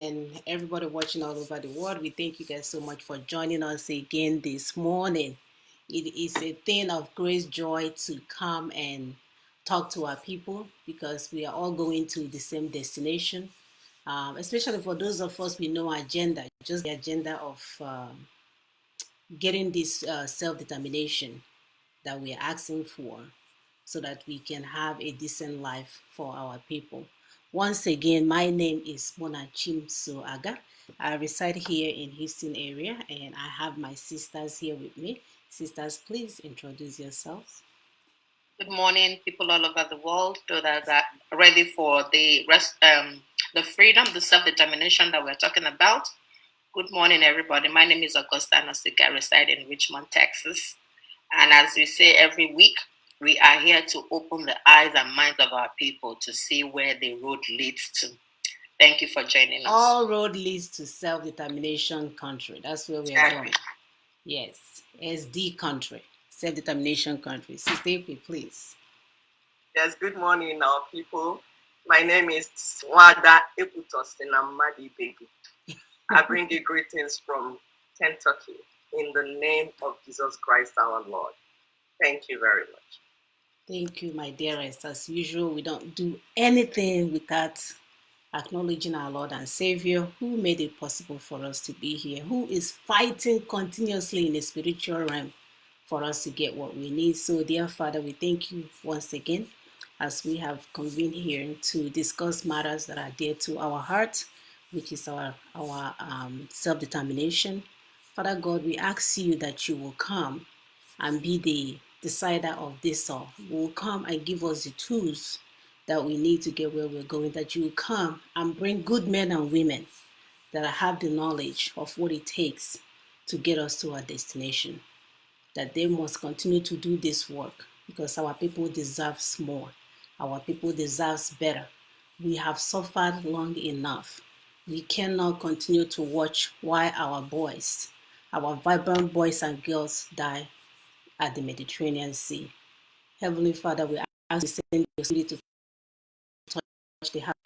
and everybody watching all over the world. We thank you guys so much for joining us again this morning. It is a thing of great joy to come and talk to our people because we are all going to the same destination. Especially for those of us with no agenda, just the agenda of getting this self-determination that we are asking for so that we can have a decent life for our people. Once again, my name is Mona Chimso Aga. I reside here in Houston area and I have my sisters here with me. Sisters, please introduce yourselves. Good morning, people all over the world that are ready for the freedom, the self-determination that we're talking about. Good morning, everybody. My name is Augusta Nosika. I reside in Richmond, Texas. And as we say every week, we are here to open the eyes and minds of our people to see where the road leads to. Thank you for joining us. All road leads to self-determination country. That's where we are going. Yes, SD country, self-determination country. Sister April, please. Yes, good morning, our people. My name is Wada Eputosinamadi Baby. I bring you greetings from Kentucky in the name of Jesus Christ our Lord. Thank you very much. Thank you, my dearest. As usual, we don't do anything without acknowledging our Lord and Savior who made it possible for us to be here, who is fighting continuously in the spiritual realm for us to get what we need. So, dear Father, we thank you once again as we have convened here to discuss matters that are dear to our heart, which is our self-determination. Father God, we ask you that you will come and be the decider of this all. Will come and give us the tools that we need to get where we're going, that you will come and bring good men and women that have the knowledge of what it takes to get us to our destination, that they must continue to do this work because our people deserves more. Our people deserves better. We have suffered long enough. We cannot continue to watch while our boys, our vibrant boys and girls die at the Mediterranean Sea. Heavenly Father, we ask you to send your spirit to touch the heart,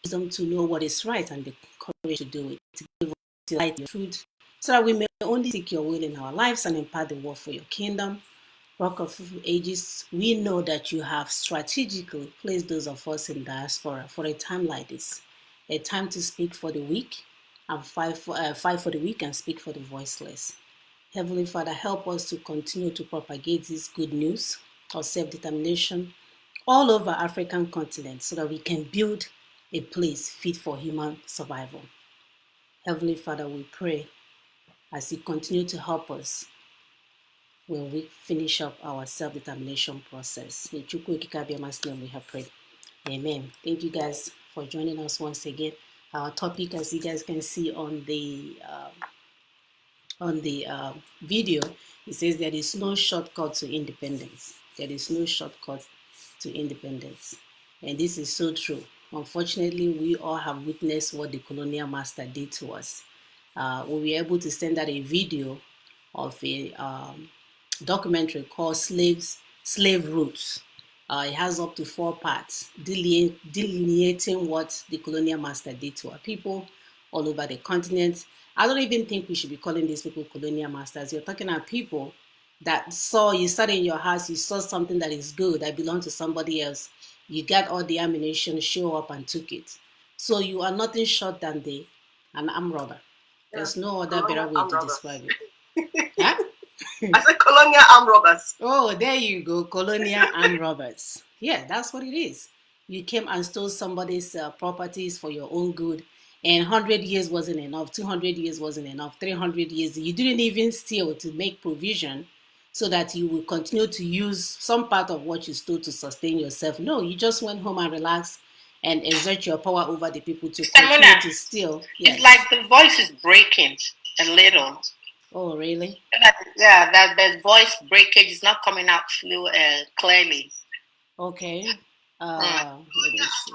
wisdom to know what is right and the courage to do it, to give us the light, your truth, so that we may only seek your will in our lives and impart the word for your kingdom. Rock of Ages, we know that you have strategically placed those of us in diaspora for a time like this, a time to speak for the weak and fight for the weak and speak for the voiceless. Heavenly Father, help us to continue to propagate this good news of self-determination all over African continent so that we can build a place fit for human survival. Heavenly Father, we pray as you continue to help us when we finish up our self-determination process. In Chukwu Ekikabiama's name we have prayed. Amen. Thank you guys for joining us once again. Our topic, as you guys can see on the video, it says there is no shortcut to independence. There is no shortcut to independence. And this is so true. Unfortunately, we all have witnessed what the colonial master did to us. We were able to send out a video of a documentary called Slave Roots. It has up to 4 parts delineating what the colonial master did to our people all over the continent. I don't even think we should be calling these people colonial masters. You're talking about people that you started in your house, you saw something that is good, that belonged to somebody else. You got all the ammunition, show up and took it. So you are nothing short than an armed robber. There's no other better way to describe it. Huh? I said colonial armed robbers. Oh, there you go, colonial armed robbers. Yeah, that's what it is. You came and stole somebody's properties for your own good, and 100 years wasn't enough, 200 years wasn't enough, 300 years. You didn't even steal to make provision so that you will continue to use some part of what you stole to sustain yourself. No, you just went home and relaxed and exert your power over the people to continue to steal. Yes. It's like the voice is breaking a little. Oh, really? Yeah, that the voice breakage is not coming out clearly. Okay. Let me see.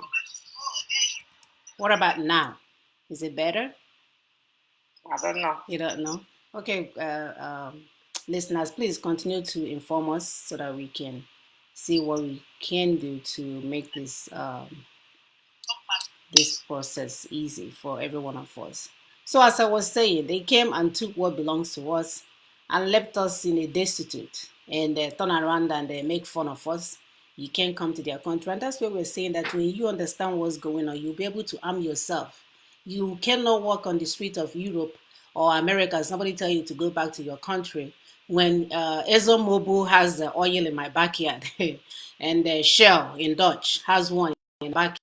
What about now? Is it better? I don't know. You don't know? Okay. Listeners, please continue to inform us so that we can see what we can do to make this this process easy for every one of us. So as I was saying, they came and took what belongs to us and left us in a destitute, and they turn around and they make fun of us. You can't come to their country. And that's where we're saying that when you understand what's going on, you'll be able to arm yourself. You cannot walk on the street of Europe or America. Somebody tell you to go back to your country when ExxonMobil has the oil in my backyard and Shell in Dutch has one in the backyard.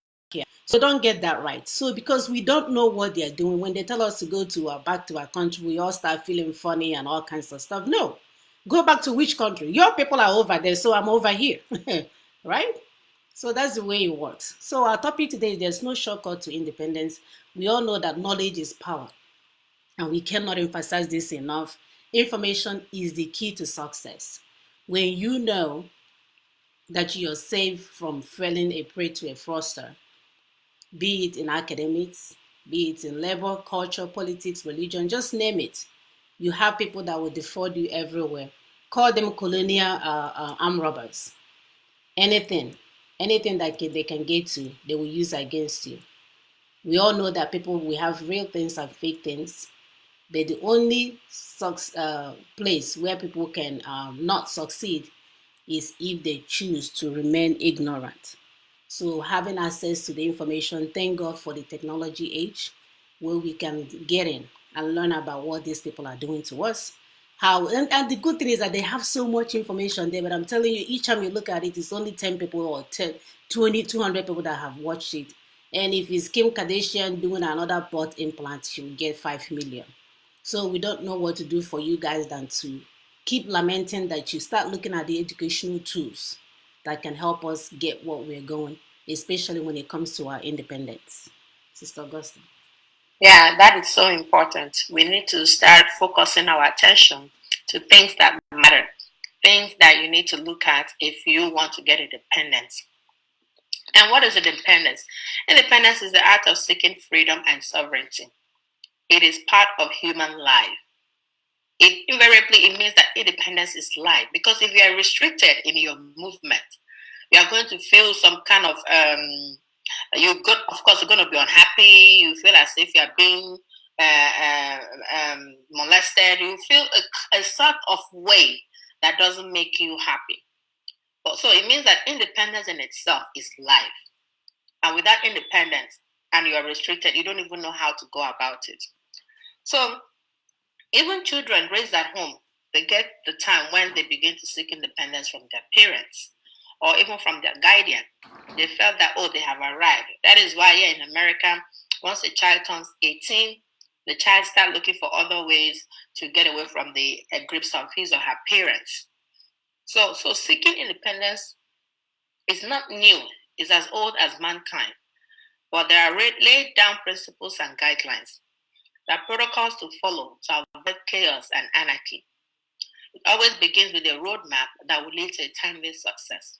So don't get that right. So because we don't know what they're doing, when they tell us to go to back to our country, we all start feeling funny and all kinds of stuff. No, go back to which country? Your people are over there, so I'm over here, right? So that's the way it works. So our topic today is there's no shortcut to independence. We all know that knowledge is power, and we cannot emphasize this enough. Information is the key to success. When you know that you're safe from falling a prey to a fraudster, be it in academics, be it in labor, culture, politics, religion, just name it. You have people that will defraud you everywhere. Call them colonial armed robbers. Anything, anything that they can get to, they will use against you. We all know that people will have real things and fake things, but the only place where people can not succeed is if they choose to remain ignorant. So having access to the information, thank God for the technology age where we can get in and learn about what these people are doing to us. How and the good thing is that they have so much information there, but I'm telling you, each time you look at it, it's only 10 people or 10, 20, 200 people that have watched it. And if it's Kim Kardashian doing another butt implant, she will get 5 million. So we don't know what to do for you guys than to keep lamenting that you start looking at the educational tools that can help us get what we're going, especially when it comes to our independence. Sister Augusta. Yeah, that is so important. We need to start focusing our attention to things that matter, things that you need to look at if you want to get independence. And what is independence? Independence is the act of seeking freedom and sovereignty. It is part of human life. It means that independence is life, because if you are restricted in your movement, you are going to feel some kind of of course you're going to be unhappy. You feel as if you are being molested. You feel a sort of way that doesn't make you happy. So it means that independence in itself is life, and without independence and you are restricted, you don't even know how to go about it. So even children raised at home, they get the time when they begin to seek independence from their parents or even from their guardian. They felt that, oh, they have arrived. That is why here in America, once a child turns 18, the child starts looking for other ways to get away from the grips of his or her parents. So seeking independence is not new. It's as old as mankind. But there are laid down principles and guidelines. There are protocols to follow to avoid chaos and anarchy. It always begins with a roadmap that will lead to a timely success.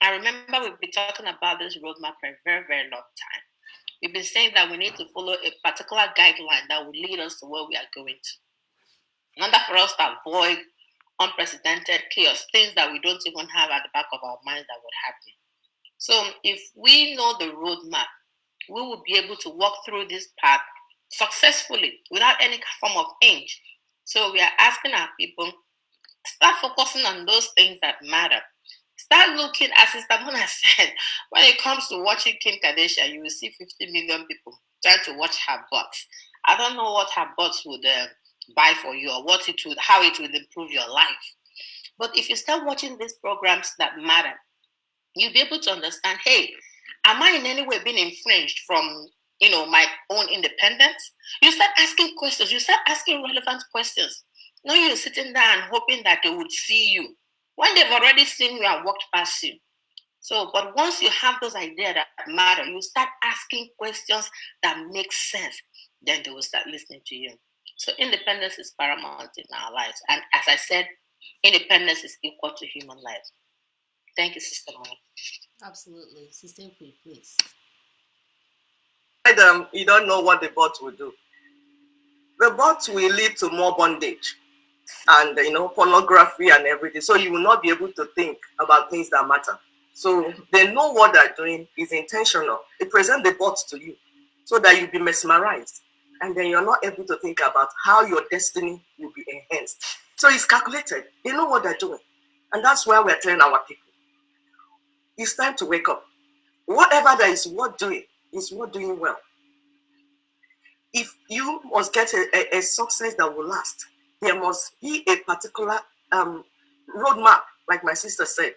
I remember we've been talking about this roadmap for a very, very long time. We've been saying that we need to follow a particular guideline that will lead us to where we are going to. In order for us to avoid unprecedented chaos, things that we don't even have at the back of our minds that would happen. So if we know the roadmap, we will be able to walk through this path successfully without any form of hinge. So we are asking our people, start focusing on those things that matter. Start looking, as Sister Mona said, when it comes to watching Kim Kardashian, you will see 50 million people trying to watch her butts. I don't know what her butts would buy for you or how it will improve your life. But if you start watching these programs that matter, you'll be able to understand, hey, am I in any way being infringed from my own independence? You start asking questions. You start asking relevant questions. No, you're sitting there and hoping that they would see you when they've already seen you and walked past you. So, but once you have those ideas that matter, you start asking questions that make sense. Then they will start listening to you. So independence is paramount in our lives. And as I said, independence is equal to human life. Thank you, Sister Mona. Absolutely. Sister P, please. You don't know what the bot will do. The bot will lead to more bondage and pornography and everything. So you will not be able to think about things that matter. So they know what they're doing is intentional. They present the bot to you. so that you'll be mesmerized. And then you're not able to think about how your destiny will be enhanced. So it's calculated. They know what they're doing. And that's why we're telling our people. It's time to wake up. Whatever that is worth doing is worth doing well. If you must get a success that will last, there must be a particular roadmap, like my sister said,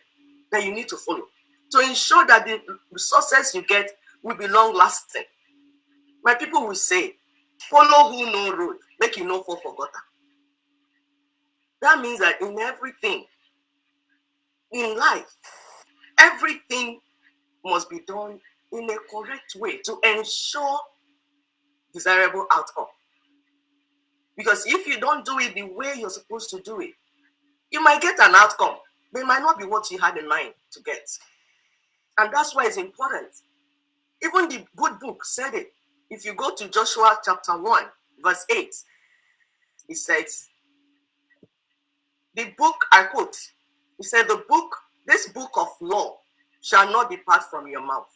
that you need to follow to ensure that the success you get will be long lasting. My people will say, follow who know road, make you know for gutter. That means that in everything, in life, everything must be done in a correct way to ensure desirable outcome. Because if you don't do it the way you're supposed to do it, you might get an outcome, but it might not be what you had in mind to get. And that's why it's important. Even the good book said it. If you go to Joshua chapter 1, verse 8, it says, the book, I quote, he said, this book of law shall not depart from your mouth,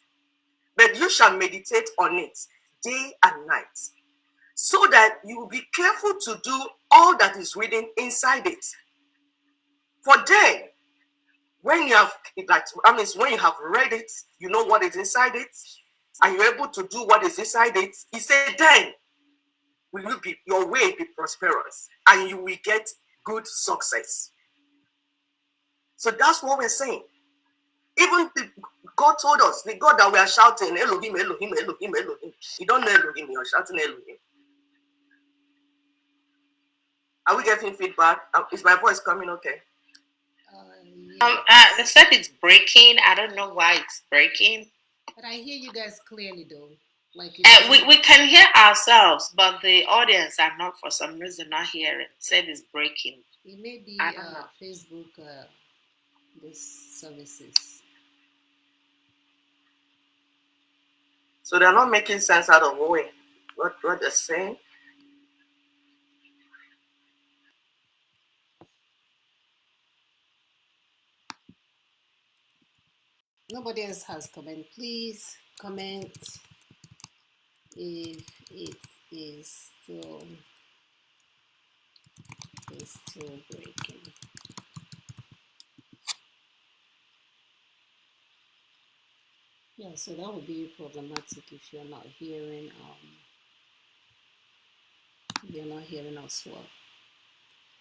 but you shall meditate on it day and night, so that you will be careful to do all that is written inside it. For then, when you have when you have read it, you know what is inside it, and you're able to do what is inside it, he said, then will your way be prosperous, and you will get good success. So that's what we're saying. Even God told us, the God that we are shouting, Elohim, Elohim, Elohim, Elohim. You don't know Elohim, you're shouting Elohim. Are we getting feedback? Is my voice coming okay? They said it's breaking. I don't know why it's breaking. But I hear you guys clearly, though. Like we can hear ourselves, but the audience are not, for some reason, not hearing. Said it's breaking. It may be Facebook, this services. So they're not making sense out of what they're saying. Nobody else has comment. Please comment if it is still breaking. Yeah, so that would be problematic if you're not hearing us well.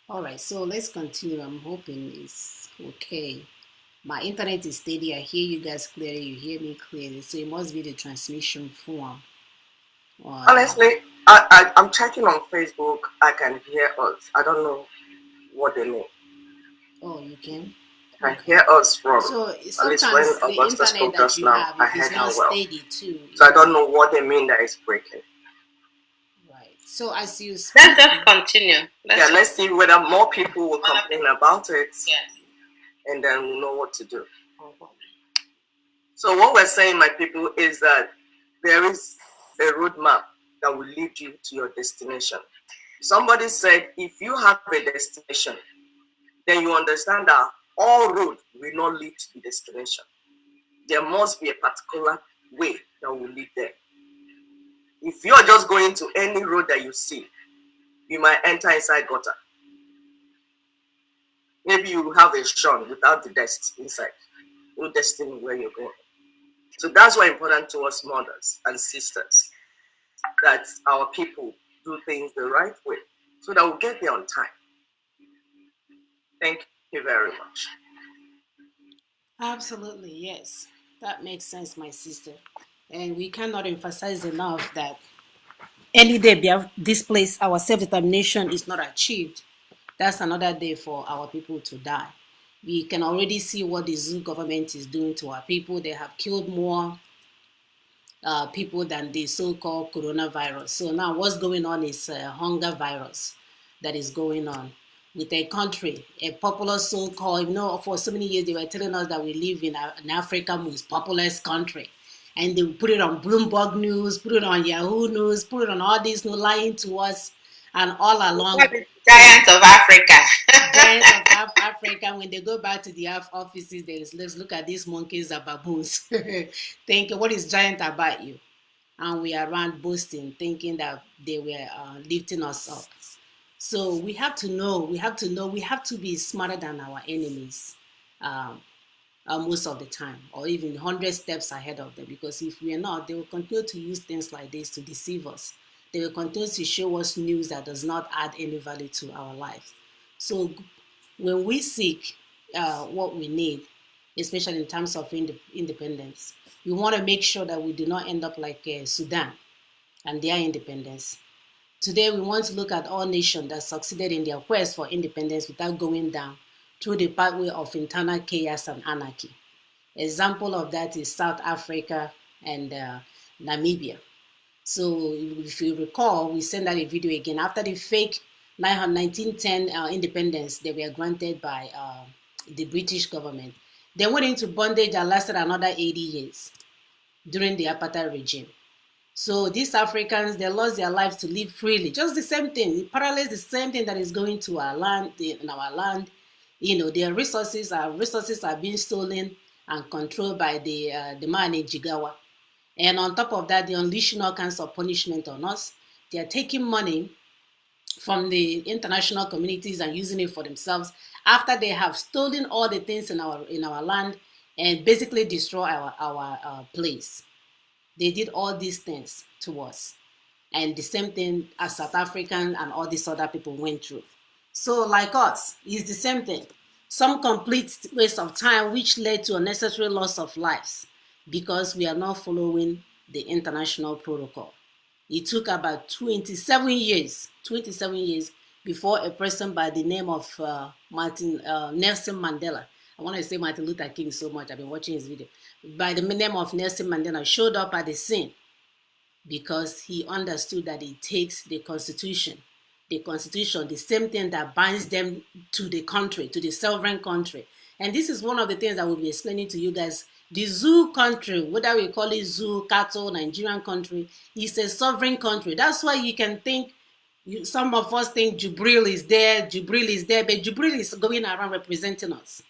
All right, so let's continue. I'm hoping it's okay. My internet is steady. I hear you guys clearly. You hear me clearly. So it must be the transmission form. Honestly, I'm checking on Facebook. I can hear us. I don't know what they mean. Oh, you can? I hear us from. So at least sometimes when the Augusta internet spoke that just you now, have, I if heard it's her not well. steady too. So I don't know what they mean that it's breaking. Right. So as you speak, let's just continue. Let's see whether more people will complain about it. Yes. And then we'll know what to do. So what we're saying, my people, is that there is a roadmap that will lead you to your destination. Somebody said, if you have a destination, then you understand that all roads will not lead to the destination. There must be a particular way that will lead there. If you're just going to any road that you see, you might enter inside gutter. Maybe you have a shun without the dest inside. No destiny where you're going. So that's why it's important to us mothers and sisters that our people do things the right way so that we'll get there on time. Thank you very much. absolutely, yes. That makes sense, my sister. And we cannot emphasize enough that any day this place, our self-determination is not achieved, that's another day for our people to die. We can already see what the zoo government is doing to our people. They have killed more people than the so-called coronavirus. So now what's going on is a hunger virus that is going on with a country, a popular so-called, for so many years they were telling us that we live in an Africa's most populous country. And they put it on Bloomberg News, put it on Yahoo News, put it on all these lying to us. And all along, giants of Africa. Giants of Africa, when they go back to the offices, let's look at these monkeys are baboons. Think, what is giant about you? and we are around boasting, thinking that they were lifting us up. So we have to know, we have to be smarter than our enemies. Um, Most of the time, or even 100 steps ahead of them. Because if we are not, they will continue to use things like this to deceive us. They will continue to show us news that does not add any value to our life. So when we seek what we need, especially in terms of independence, we want to make sure that we do not end up like Sudan and their independence. Today, we want to look at all nations that succeeded in their quest for independence without going down through the pathway of internal chaos and anarchy. Example of that is South Africa and Namibia. So if you recall, we sent out a video again. After the fake 1910 independence they were granted by the British government, they went into bondage that lasted another 80 years during the apartheid regime. So these Africans, they lost their lives to live freely. Just the same thing. It parallels the same thing that is going to our land, in our land. Their resources are being stolen and controlled by the man in Jigawa. And on top of that, they unleash all kinds of punishment on us. They are taking money from the international communities and using it for themselves after they have stolen all the things in our land and basically destroy our place. They did all these things to us. And the same thing as South African and all these other people went through. So like us, it's the same thing. Some complete waste of time which led to unnecessary loss of lives because we are not following the international protocol. It took about 27 years before a person by the name of Nelson Mandela, I want to say Martin Luther King so much, I've been watching his video, by the name of Nelson Mandela showed up at the scene because he understood that it takes the constitution, the same thing that binds them to the country, to the sovereign country. And this is one of the things that we'll be explaining to you guys. The zoo country, whether we call it zoo, cattle, Nigerian country, is a sovereign country. That's why you can think, some of us think Jubril is there, but Jubril is going around representing us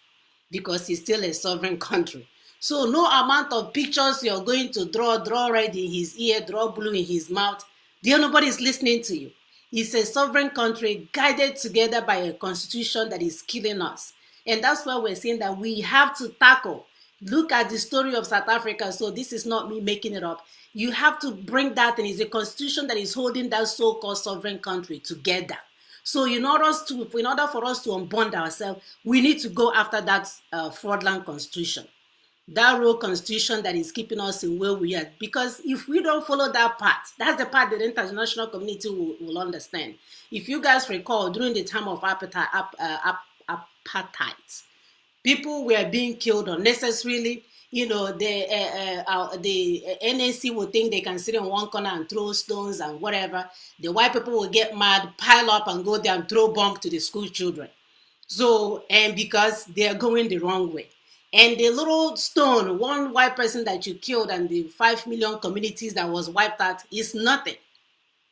because he's still a sovereign country. So no amount of pictures you're going to draw red in his ear, draw blue in his mouth, nobody is listening to you. It's a sovereign country guided together by a constitution that is killing us. And that's why we're saying that we have to tackle. Look at the story of South Africa. So this is not me making it up. You have to bring that in. It's a constitution that is holding that so-called sovereign country together. So in order for us to unbond ourselves, we need to go after that fraudulent constitution. That road constitution that is keeping us in where we are. Because if we don't follow that path, that's the part that the international community will understand. If you guys recall, during the time of apartheid, people were being killed unnecessarily. The NAC will think they can sit in one corner and throw stones and whatever. The white people will get mad, pile up and go there and throw bombs to the school children. So, and because they are going the wrong way. And the little stone, one white person that you killed and the 5 million communities that was wiped out is nothing.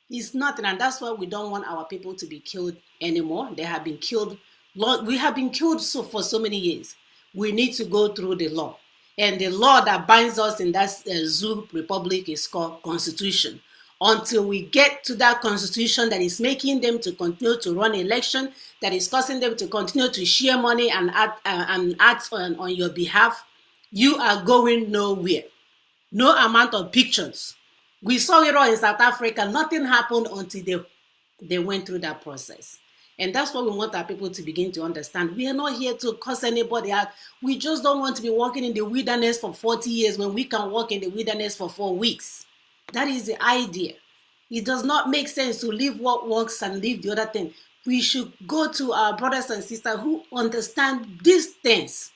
It's nothing. And that's why we don't want our people to be killed anymore. They have been killed. We have been killed for so many years. We need to go through the law. And the law that binds us in that zoo republic is called Constitution. Until we get to that constitution that is making them to continue to run election, that is causing them to continue to share money and act on your behalf, you are going nowhere. No amount of pictures. We saw it all in South Africa. Nothing happened until they went through that process. And that's what we want our people to begin to understand. We are not here to curse anybody out. We just don't want to be walking in the wilderness for 40 years when we can walk in the wilderness for 4 weeks. That is the idea. It does not make sense to leave what works and leave the other thing. We should go to our brothers and sisters who understand these things,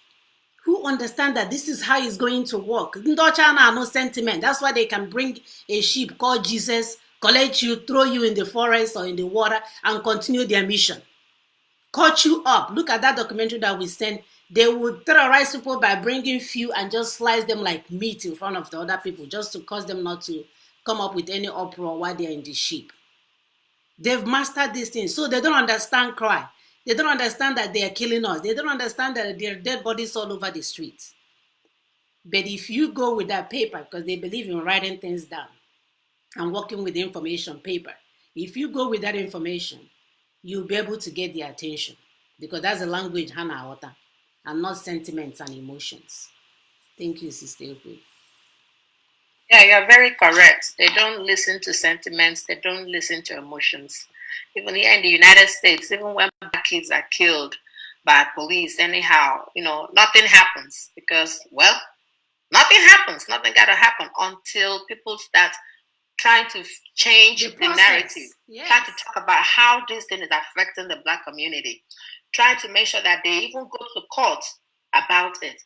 who understand that this is how it's going to work. Ndochana no sentiment. That's why they can bring a sheep called Jesus, collect you, throw you in the forest or in the water, and continue their mission. Cut you up. Look at that documentary that we sent. They would terrorize people by bringing few and just slice them like meat in front of the other people, just to cause them not to come up with any uproar while they're in the sheep. They've mastered these things, so they don't understand cry. They don't understand that they are killing us. They don't understand that there are dead bodies all over the streets. But if you go with that paper, because they believe in writing things down, and working with the information paper. If you go with that information, you'll be able to get their attention because that's the language Hana Ota and not sentiments and emotions. Thank you, Sister Ope. Yeah, you're very correct. They don't listen to sentiments, they don't listen to emotions. Even here in the United States, even when black kids are killed by police, anyhow, nothing happens because, well, nothing happens. Nothing got to happen until people start trying to change the narrative, yes. trying to talk about how this thing is affecting the black community, trying to make sure that they even go to court about it.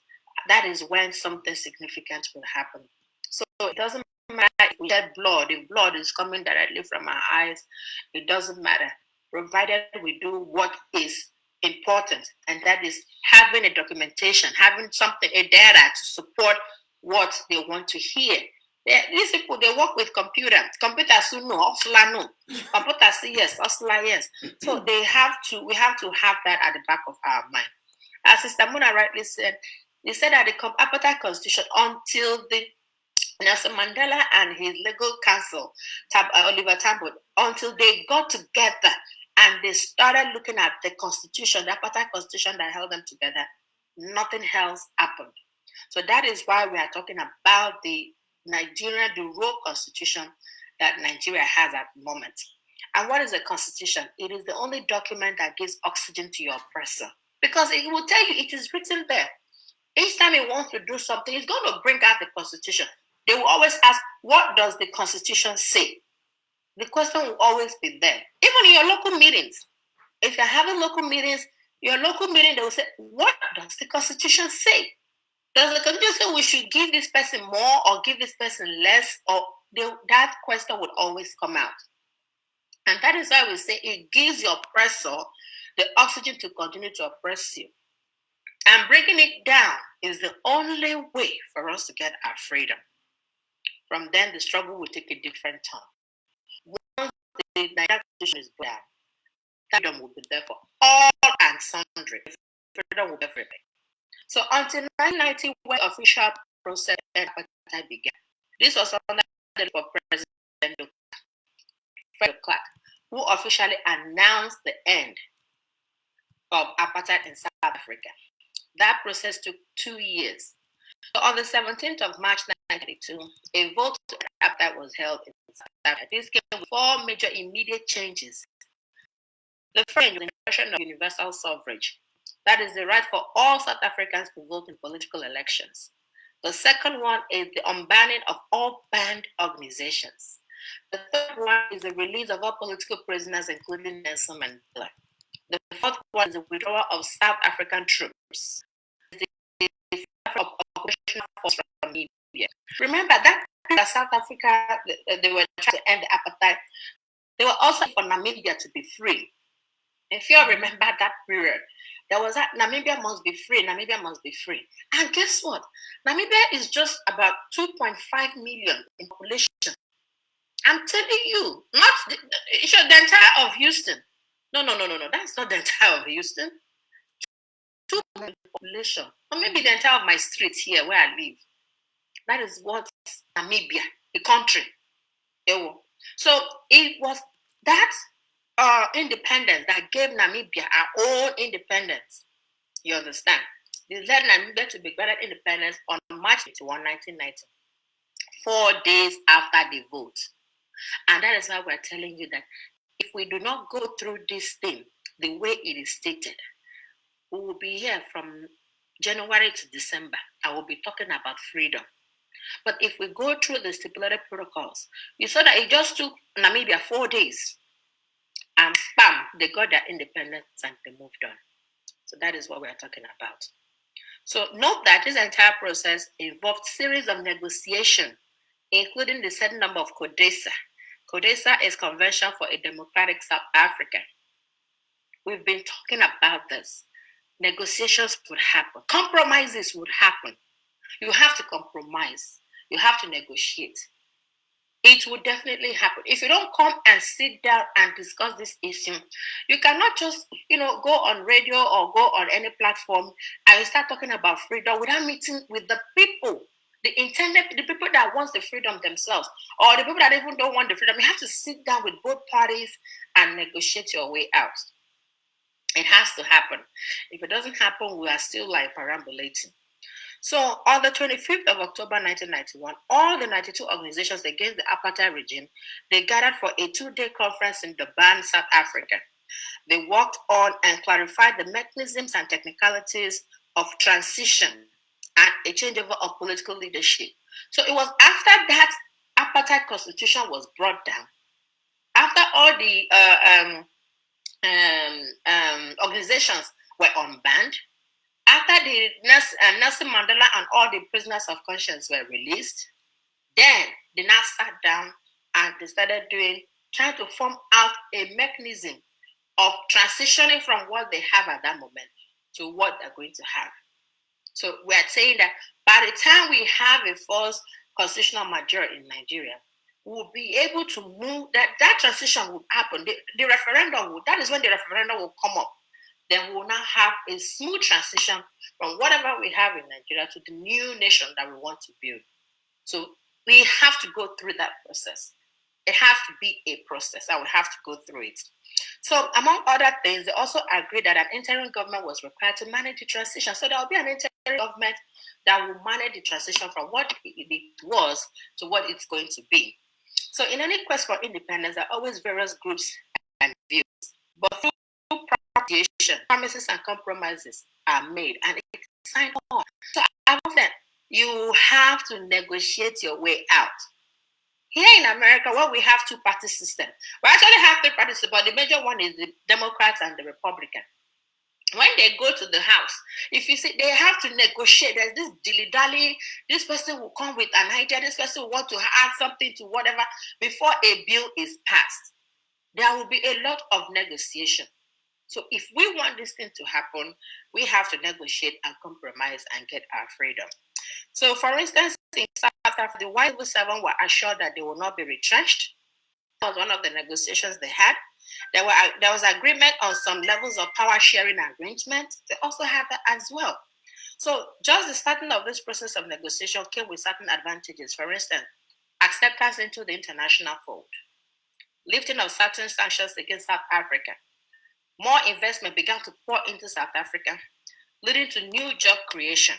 That is when something significant will happen. So it doesn't matter if we shed blood, if blood is coming directly from our eyes, it doesn't matter, provided we do what is important, and that is having a documentation, having something, a data to support what they want to hear. These people, they work with computers. Computers who know, Osla know. Computers say yes, Osla yes. So we have to have that at the back of our mind. As Sister Muna rightly said, they said that the apartheid constitution until the Nelson Mandela and his legal counsel, Oliver Tambo, until they got together and they started looking at the constitution, the apartheid constitution that held them together, nothing else happened. So that is why we are talking about the rule constitution that Nigeria has at the moment. And what is a constitution? It is the only document that gives oxygen to your oppressor because it will tell you it is written there. Each time he wants to do something, he's going to bring out the constitution. They will always ask, what does the constitution say? The question will always be there. Even in your local meetings, if you're having local meetings, your local meeting, they will say, what does the constitution say? Does the constitution say we should give this person more or give this person less? Or that question would always come out. And that is why we say it gives your oppressor the oxygen to continue to oppress you. And breaking it down is the only way for us to get our freedom. From then, the struggle will take a different turn. Once the Nigerian constitution is down, freedom will be there for all and sundry. Freedom will be everywhere. So until 1990, when the official process of apartheid began, this was under the leadership of President Fred Clark, who officially announced the end of apartheid in South Africa. That process took 2 years. So on the 17th of March 1992, a vote to apartheid was held in South Africa. This came with 4 major immediate changes. The first is the introduction of universal suffrage. That is the right for all South Africans to vote in political elections. The second one is the unbanning of all banned organizations. The third one is the release of all political prisoners, including Nelson Mandela. The fourth one is the withdrawal of South African troops. The of operational force from Libya. Remember that South Africa, they were trying to end the apartheid. They were also for Namibia to be free. If you remember that period, there was that Namibia must be free, Namibia must be free. And guess what? Namibia is just about 2.5 million in population. I'm telling you, not the entire of Houston. No. That's not the entire of Houston. 2 million population, or maybe the entire of my street here where I live. That is what Namibia, the country. So it was that independence that gave Namibia our own independence. You understand? They led Namibia to be granted independence on March 21, 1990, 4 days after the vote. And that is why we're telling you that if we do not go through this thing the way it is stated, we will be here from January to December. I will be talking about freedom. But if we go through the stipulated protocols, you saw that it just took Namibia 4 days. And bam, they got their independence and they moved on. So that is what we are talking about. So note that this entire process involved series of negotiation, including the setting up of CODESA. CODESA is Convention for a Democratic South Africa. We've been talking about this. Negotiations would happen. Compromises would happen. You have to compromise. You have to negotiate. It will definitely happen. If you don't come and sit down and discuss this issue, you cannot just, go on radio or go on any platform and start talking about freedom without meeting with the people the people that want the freedom themselves, or the people that even don't want the freedom. You have to sit down with both parties and negotiate your way out. It has to happen. If it doesn't happen, we are still like perambulating. So on the 25th of October 1991, all the 92 organizations against the apartheid regime, they gathered for a 2-day conference in Durban, South Africa. They worked on and clarified the mechanisms and technicalities of transition and a changeover of political leadership. So it was after that apartheid constitution was brought down, after all the organizations were unbanned, after the Nelson Mandela and all the prisoners of conscience were released, then they now sat down and they started trying to form out a mechanism of transitioning from what they have at that moment to what they're going to have. So we are saying that by the time we have a false constitutional majority in Nigeria, we'll be able to move, that transition will happen. The referendum, that is when the referendum will come up. Then we will now have a smooth transition from whatever we have in Nigeria to the new nation that we want to build. So we have to go through that process. It has to be a process, and we have to go through it. So, among other things, they also agreed that an interim government was required to manage the transition. So, there will be an interim government that will manage the transition from what it was to what it's going to be. So, in any quest for independence, there are always various groups and views. But through negotiation, promises and compromises are made, and it's signed on. So, I said, you have to negotiate your way out. Here in America, where we have two-party system, we actually have three-party system, but the major one is the Democrats and the Republican. When they go to the House, if you see, they have to negotiate. There's this dilly-dally. This person will come with an idea. This person will want to add something to whatever before a bill is passed. There will be a lot of negotiation. So if we want this thing to happen, we have to negotiate and compromise and get our freedom. So, for instance, in South Africa, the White 7 were assured that they will not be retrenched. That was one of the negotiations they had. There was agreement on some levels of power sharing arrangement. They also have that as well. So, just the starting of this process of negotiation came with certain advantages. For instance, acceptance into the international fold, lifting of certain sanctions against South Africa. More investment began to pour into South Africa, leading to new job creation.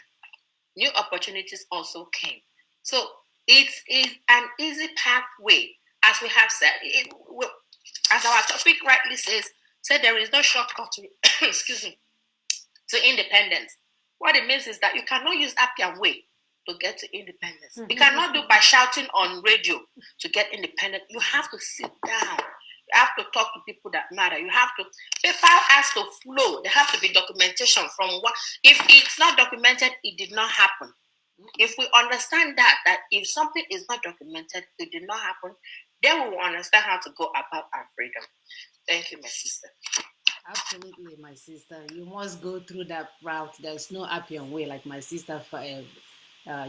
New opportunities also came. So it is an easy pathway, as we have said. As our topic rightly says there is no shortcut to excuse me, to independence. What it means is that you cannot use Appian way to get to independence. You cannot do by shouting on radio to get independent. You have to sit down. You have to talk to people that matter. Paper has to flow. There has to be documentation from what. If it's not documented, it did not happen. If we understand that if something is not documented, it did not happen, then we will understand how to go about our freedom. Thank you, my sister. Absolutely, my sister. You must go through that route. There's no Appian way, like my sister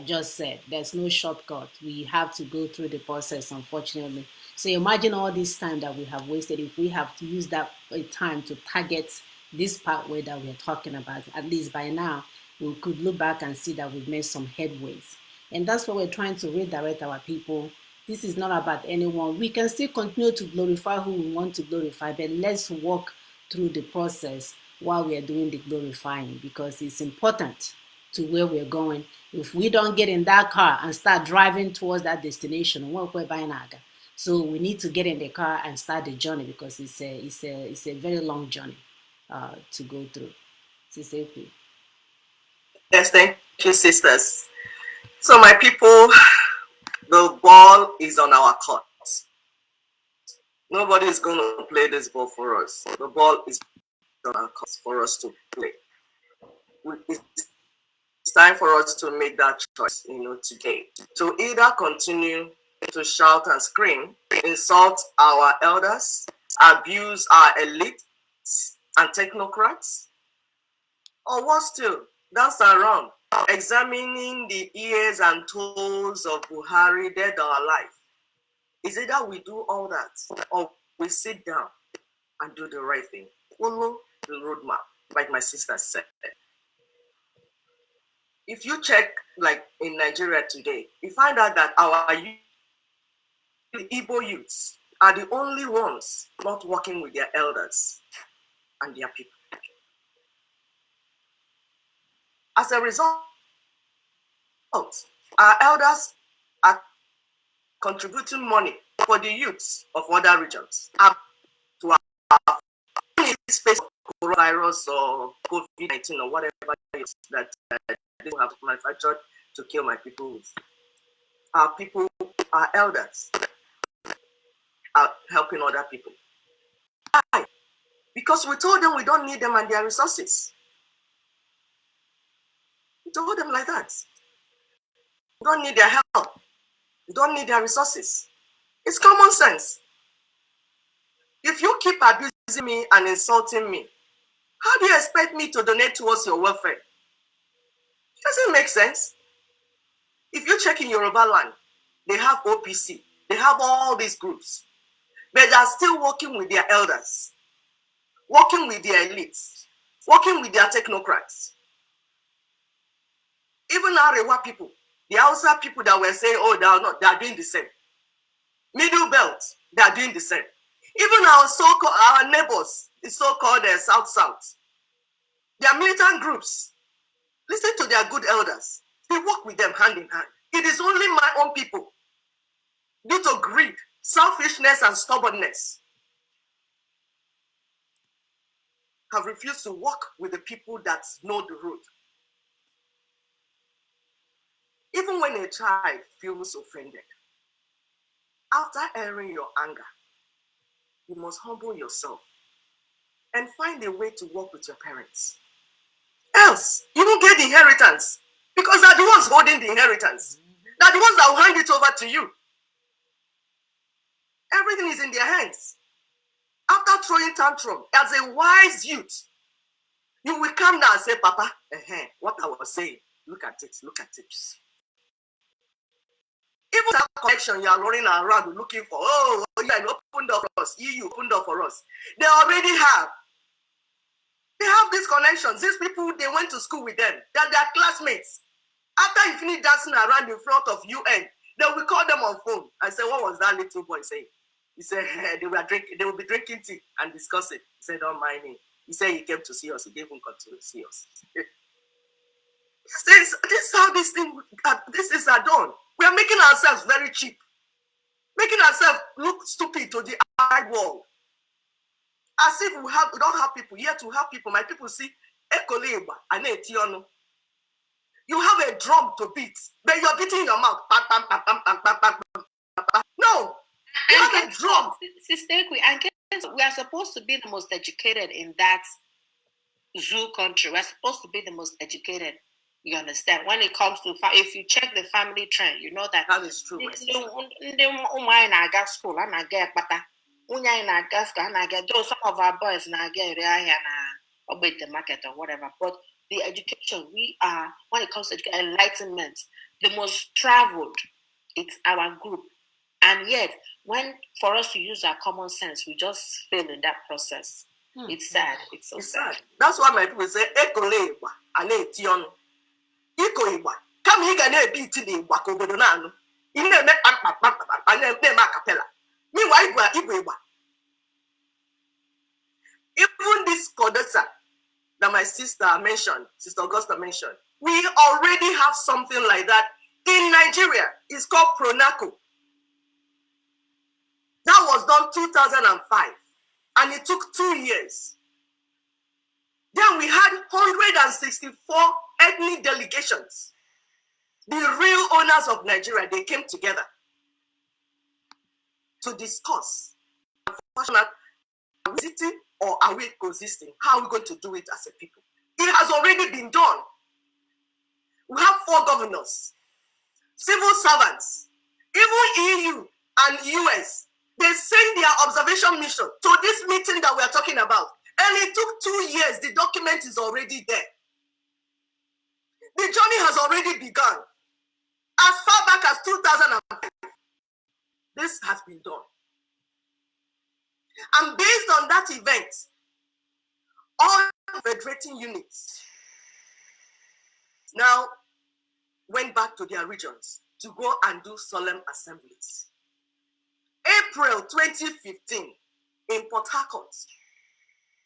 just said. There's no shortcut. We have to go through the process, unfortunately. So imagine all this time that we have wasted. If we have to use that time to target this pathway that we're talking about, at least by now, we could look back and see that we've made some headways. And that's what we're trying to redirect our people. This is not about anyone. We can still continue to glorify who we want to glorify, but let's walk through the process while we are doing the glorifying, because it's important to where we're going. If we don't get in that car and start driving towards that destination, we're buying aga. So we need to get in the car and start the journey, because it's a very long journey to go through. Yes, thank you, sisters. So, my people, the ball is on our court. Nobody is going to play this ball for us. The ball is on our court for us to play. It's time for us to make that choice, today. To either continue to shout and scream, insult our elders, abuse our elites and technocrats, or what still? Dance around, examining the ears and toes of Buhari, dead or alive. Is it that we do all that, or we sit down and do the right thing? Follow the roadmap, like my sister said. If you check, like in Nigeria today, you find out that our Igbo youths are the only ones not working with their elders and their people. As a result, our elders are contributing money for the youths of other regions to our space of coronavirus or COVID-19 or whatever it is that they have manufactured to kill my people with. Our people, our elders, are helping other people. Why? Because we told them we don't need them and their resources. We told them like that. We don't need their help. We don't need their resources. It's common sense. If you keep abusing me and insulting me, how do you expect me to donate towards your welfare? It doesn't make sense. If you check in Yoruba land, they have OPC. They have all these groups. But they are still working with their elders, working with their elites, working with their technocrats. Even Arewa people, the Hausa people that were saying, oh, they are not, they are doing the same. Middle belt, they are doing the same. Even our so-called, our neighbors, the so-called South, they are militant groups. Listen to their good elders. They work with them hand in hand. It is only my own people, due to greed, selfishness, and stubbornness, have refused to work with the people that know the road. Even when a child feels offended, after airing your anger, you must humble yourself and find a way to work with your parents. Else, you won't get the inheritance because they're the ones holding the inheritance. They're the ones that will hand it over to you. Everything is in their hands. After throwing tantrum, as a wise youth, you will come down and say, Papa, what I was saying, look at it, look at it. Even that connection you are running around looking for, oh, yeah, open door for us, EU opened door for us. They already have. They have these connections. These people, they went to school with them. They're their classmates. After you finish dancing around in front of UN, they will call them on phone. I said, what was that little boy saying? He said, they will be drinking tea and discussing. He said, don't mind me. He said he came to see us. He didn't even come to see us. This is how this is done. We are making ourselves very cheap. Making ourselves look stupid to the outside world. As if we don't have people, yet we have people. My people see, you have a drum to beat, but you're beating your mouth. No, you have a drum. Sister, we are supposed to be the most educated in that zoo country. We're supposed to be the most educated. You understand? When it comes to, if you check the family trend, you know that is true. Some of our boys now get the market or whatever. But the education, we are, when it comes to enlightenment, the most traveled. It's our group. And yet, for us to use our common sense, we just fail in that process. It's sad. It's so sad. That's why my people say, Ekolewa, Ane Ikoiwa. Come here and beat the Wakobodonano. In the acapella. Meanwhile, even this Codessa that my sister mentioned, Sister Augusta mentioned, we already have something like that in Nigeria. It's called Pronaco. That was done 2005, and it took 2 years. Then we had 164 ethnic delegations. The real owners of Nigeria, they came together to discuss, are we sitting or are we coexisting? How are we going to do it as a people? It has already been done. We have 4 governors, civil servants, even EU and US. They send their observation mission to this meeting that we are talking about. And it took 2 years. The document is already there. The journey has already begun. As far back as 2005, this has been done. And based on that event, all federating units now went back to their regions to go and do solemn assemblies. April 2015 in Port Harcourt,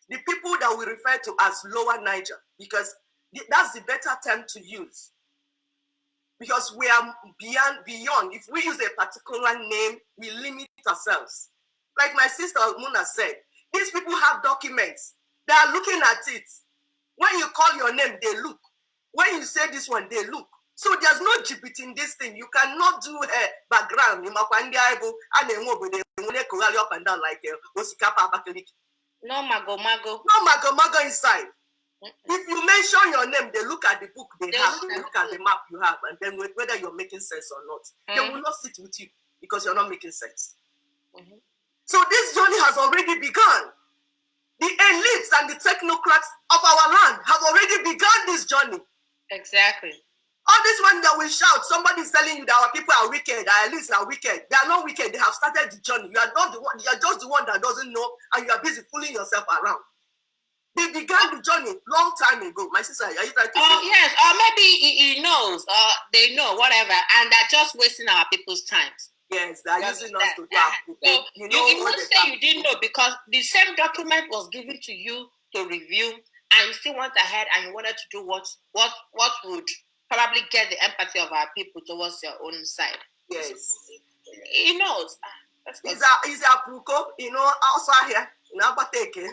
the people that we refer to as Lower Niger, because that's the better term to use. Because we are beyond. If we use a particular name, we limit ourselves. Like my sister Muna said, these people have documents. They are looking at it. When you call your name, they look. When you say this one, they look. So there's no GPT in this thing. You cannot do a background. Up and down like Osikapa Abakaliki. No mago. No mago inside. If you mention your name, they look at the book they have, they look at the map you have, and then whether you're making sense or not. They will not sit with you because you're not making sense. So this journey has already begun. The elites and the technocrats of our land have already begun this journey. Exactly. All this one that we shout, somebody's telling you that our people are wicked, our elites are wicked. They are not wicked. They have started the journey. You are not the one. You are just the one that doesn't know, and you are busy fooling yourself around. They began the journey long time ago. My sister, are you trying to say? Yes, or maybe he knows, or they know, whatever, and they're just wasting our people's times. Yes, they're using us to do. So you must say you didn't know because the same document was given to you to review, and you still went ahead and you wanted to do what would probably get the empathy of our people towards your own side. Yes. He knows. He's a pruko, also here in Abateke.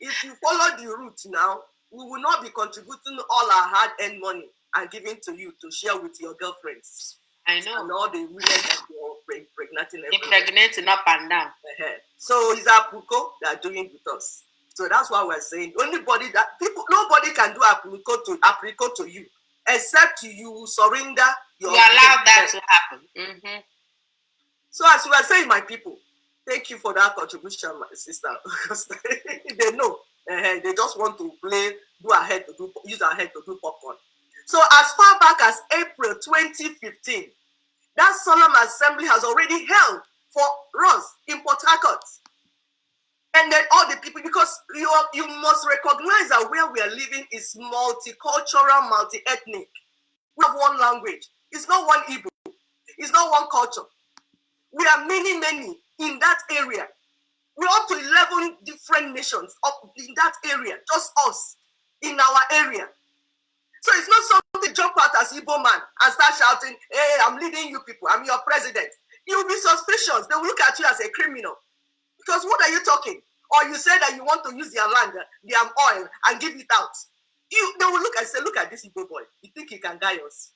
If you follow the route now, we will not be contributing all our hard-earned money and giving to you to share with your girlfriends. I know. And all the women that you're impregnating up and down. So it's a pruko that are doing with us. So that's why we're saying nobody can do apricot to you except you surrender your. You allow that to happen. So as we are saying, my people, thank you for that contribution, my sister. They know. They just want to use our head to do popcorn. So as far back as April 2015, that solemn assembly has already held for us in Port Harcourt. And then all the people, because you must recognize that where we are living is multicultural, multi-ethnic. We have one language. It's not one Igbo. It's not one culture. We are many in that area. We're up to 11 different nations up in that area, just us in our area. So it's not something to jump out as Igbo man and start shouting, hey, I'm leading you people, I'm your president. You'll be suspicious. They will look at you as a criminal. Because what are you talking? Or you say that you want to use their land, their oil, and give it out. They will look and say, look at this Igbo boy. You think he can guide us?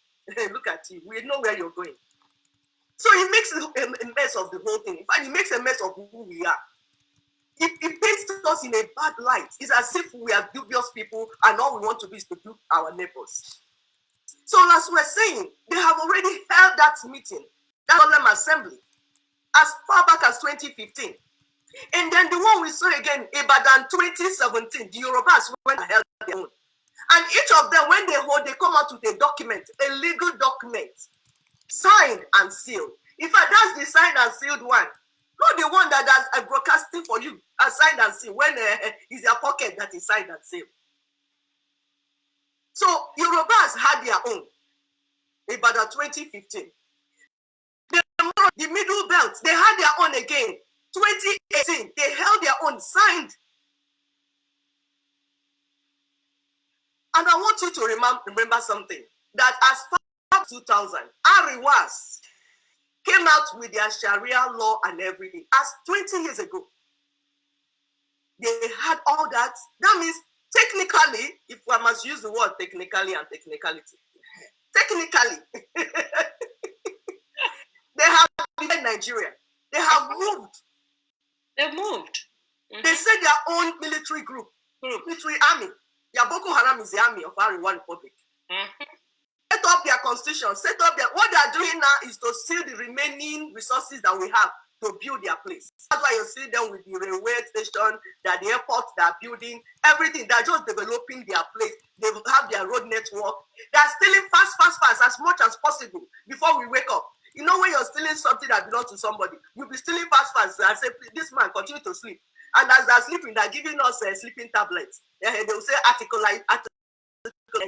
Look at you. We know where you're going. So he makes a mess of the whole thing. In fact, he makes a mess of who we are. It paints us in a bad light. It's as if we are dubious people and all we want to do is to do our neighbors. So as we're saying, they have already held that meeting, that solemn assembly, as far back as 2015. And then the one we saw again, Ibadan 2017, the Yorubas went and held their own. And each of them, when they come out with a document, a legal document, signed and sealed. In fact, that's the signed and sealed one. Not the one that is broadcasting for you, signed and sealed, when it's your pocket that is signed and sealed. So Yorubas had their own, Ibadan 2015. The Middle Belt, they had their own again. 2018, they held their own, signed. And I want you to remember something, that as far as 2000, Ariwas came out with their Sharia law and everything. As 20 years ago, they had all that. That means technically, if I must use the word technically and technicality, technically, they have been in Nigeria. They have moved. They moved. They set their own military group, military army. Their Boko Haram is the army of Ariwa Republic. Set up their constitution, what they are doing now is to steal the remaining resources that we have to build their place. That's why you see them with the railway station, the airports they are building, everything. They're just developing their place. They have their road network. They're stealing fast, as much as possible before we wake up. You know, when you're stealing something that belongs to somebody, you'll be stealing fast, and say, this man, continue to sleep. And as they're sleeping, they're giving us sleeping tablets. They will say article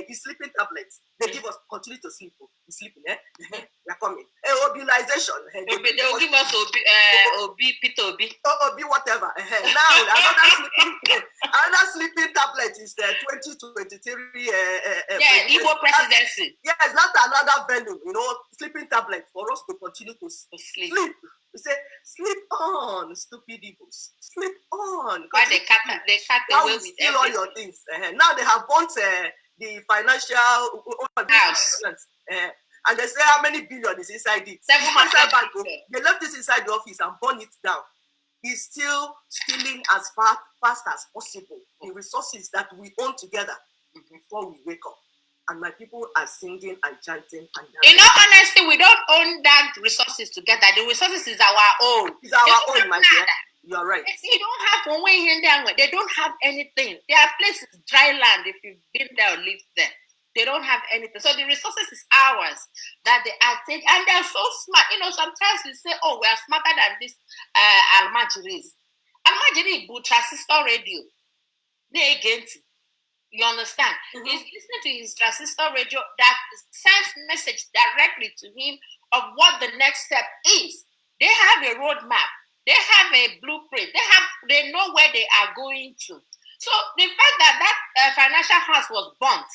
It's sleeping tablets. They give us continue to sleep. You sleeping, eh? They're coming. Mobilization. They'll give us Obi, Peter Obi. Obi, whatever. Now another sleeping tablet is the 2023. Igbo presidency. Yes, not another venue. Sleeping tablet for us to continue to sleep. We say, sleep on, stupid Igbos. Sleep on. Why they cut away with steal all your things. Now they have burnt the financial house. And they say how many billion is inside it. They left this inside the office and burn it down. He's still stealing as fast as possible the resources that we own together before we wake up. And my people are singing and chanting and dancing. In all honesty, we don't own that resources together. The resources is our own. It's our own, my dear. You're right. You don't have one way in there. They don't have anything. There are places, dry land, if you've been there or lived there. They don't have anything. So the resources is ours that they are taking. And they're so smart. Sometimes we say, oh, we are smarter than this Almajiris. Almajiri boot transistor radio. They against it. You understand? He's listening to his transistor radio that sends message directly to him of what the next step is. They have a roadmap. They have a blueprint. They know where they are going to. So the fact that financial house was burnt,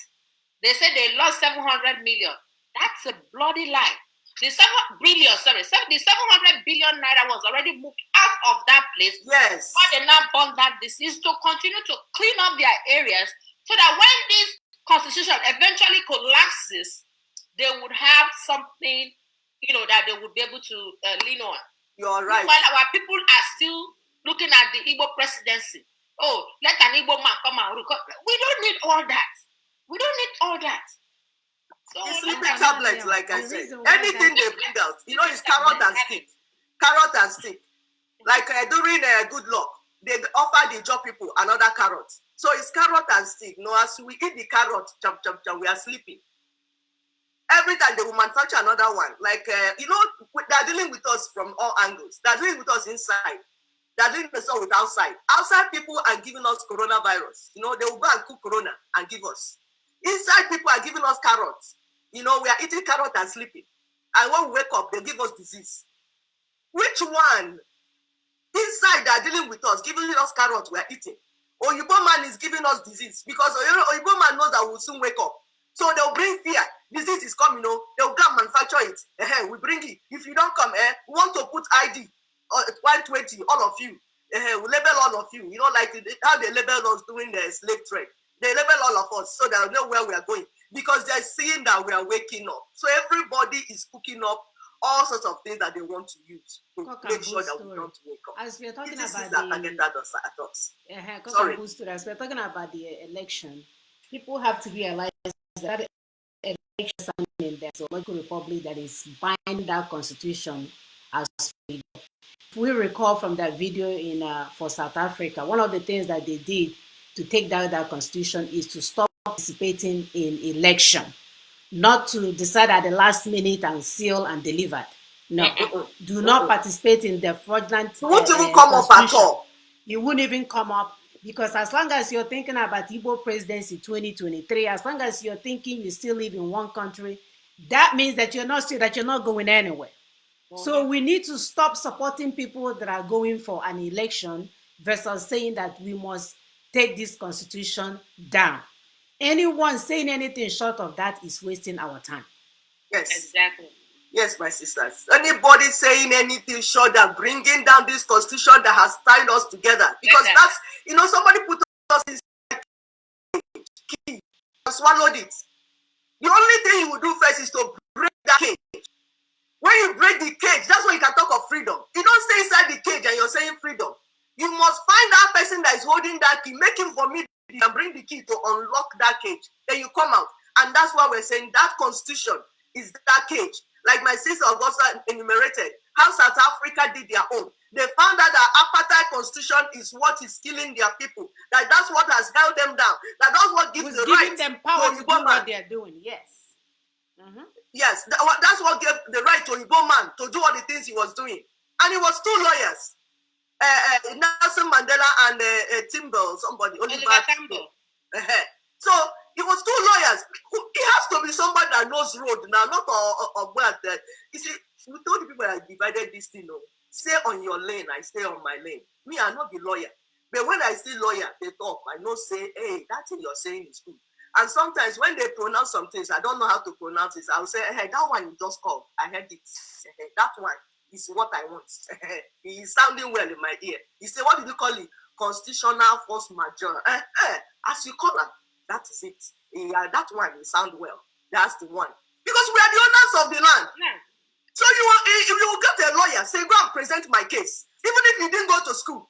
they said they lost 700 million. That's a bloody lie. The 700 billion naira was already moved out of that place. Yes. Why they now burn that disease to continue to clean up their areas so that when this constitution eventually collapses, they would have something, that they would be able to lean on. You're right. While our people are still looking at the Igbo presidency. Oh, let an Igbo man come and record. We don't need all that. We don't need all that. So it's sleeping tablets, like I said. Anything they bring out, it's carrot and stick. Carrot and stick. Like during Good Luck, they offer the job people another carrot. So it's carrot and stick. As we eat the carrot, chop, chop, chop, we are sleeping. Every time they will manufacture another one. Like, they're dealing with us from all angles. They're dealing with us inside. They're dealing with us with outside. Outside people are giving us coronavirus. They will go and cook corona and give us. Inside people are giving us carrots. We are eating carrot and sleeping. And when we wake up, they give us disease. Which one? Inside, they're dealing with us, giving us carrots, we are eating. Oyibo man is giving us disease because Oyibo man knows that we'll soon wake up. So they'll bring fear. Disease is coming, they'll come manufacture it. We bring it. If you don't come, we want to put ID 120, all of you. We label all of you. Like how they label us during the slave trade. They label all of us so they'll know where we are going because they're seeing that we are waking up. So everybody is cooking up all sorts of things that they want to use to make sure that we don't wake up. As we're talking As we're talking about the election, people have to realize that election in the Zoological Republic that is binding that constitution as freedom. If we recall from that video for South Africa, one of the things that they did to take down that constitution is to stop participating in election, not to decide at the last minute and seal and deliver. No, do not participate in the fraudulent. You won't even come up at all. You won't even come up because as long as you're thinking about Igbo presidency 2023, as long as you're thinking you still live in one country, that means that you're not going anywhere. So we need to stop supporting people that are going for an election versus saying that we must take this constitution down. Anyone saying anything short of that is wasting our time. Yes. Exactly. Yes, my sisters. Anybody saying anything short of bringing down this constitution that has tied us together. Because that's, somebody put us in key and swallowed it. The only thing you will do first is to break that cage. When you break the cage, that's when you can talk of freedom. You don't stay inside the cage and you're saying freedom. You must find that person that is holding that key, make him vomit and bring the key to unlock that cage. Then you come out. And that's why we're saying that constitution is that cage. Like my sister Augusta enumerated, how South Africa did their own. They found out that apartheid constitution is what is killing their people. That's what has held them down. That's what gives the right giving them power to do what they are doing. Yes. Yes, that's what gave the right to Igbo man to do all the things he was doing. And it was two lawyers. Nelson Mandela and Timber, somebody. Oliver Tambo. So it was two lawyers. knows road now, not where that. You see, we told the people that divided this thing. No, stay on your lane, I stay on my lane. Me, I not be lawyer. But when I see lawyer, they talk, I know say, hey, that thing you're saying is good. And sometimes when they pronounce some things, I don't know how to pronounce it. I'll say, hey, that one you just called. I heard it. That one is what I want. It's sounding well in my ear. He said, what did you call it? Constitutional force majeure. As you call it, that is it. Yeah, that one will sound well. That's the one. Because we are the owners of the land. Yeah. So if you get a lawyer, say, go and present my case. Even if you didn't go to school.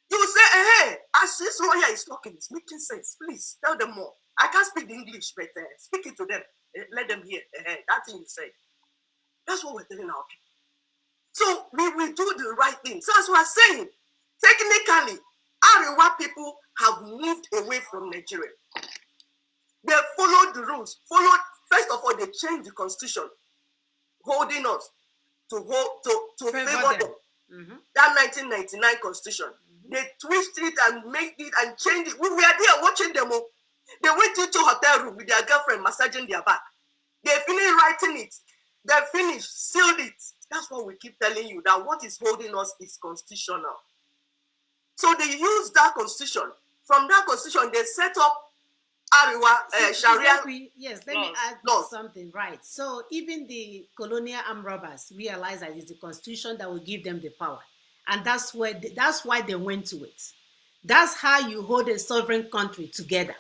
You will say, hey, as this lawyer is talking, it's making sense. Please tell them more. I can't speak the English, but speak it to them. Let them hear. That thing you say. That's what we're telling our people. So we will do the right thing. So as we're saying, technically, Ariwa people have moved away from Nigeria. They followed the rules. First of all, they changed the constitution, holding us to favor them. Mm-hmm. That 1999 constitution. They twisted it and made it and changed it. We were there watching them. They went into a hotel room with their girlfriend massaging their back. They finished writing it. They finished, sealed it. That's what we keep telling you, that what is holding us is constitutional. So they used that constitution. From that constitution, they set up Ariwa Sharia. Yes, let me add something. Right. So even the colonial armed robbers realized that it's the constitution that will give them the power. And that's why they went to it. That's how you hold a sovereign country together.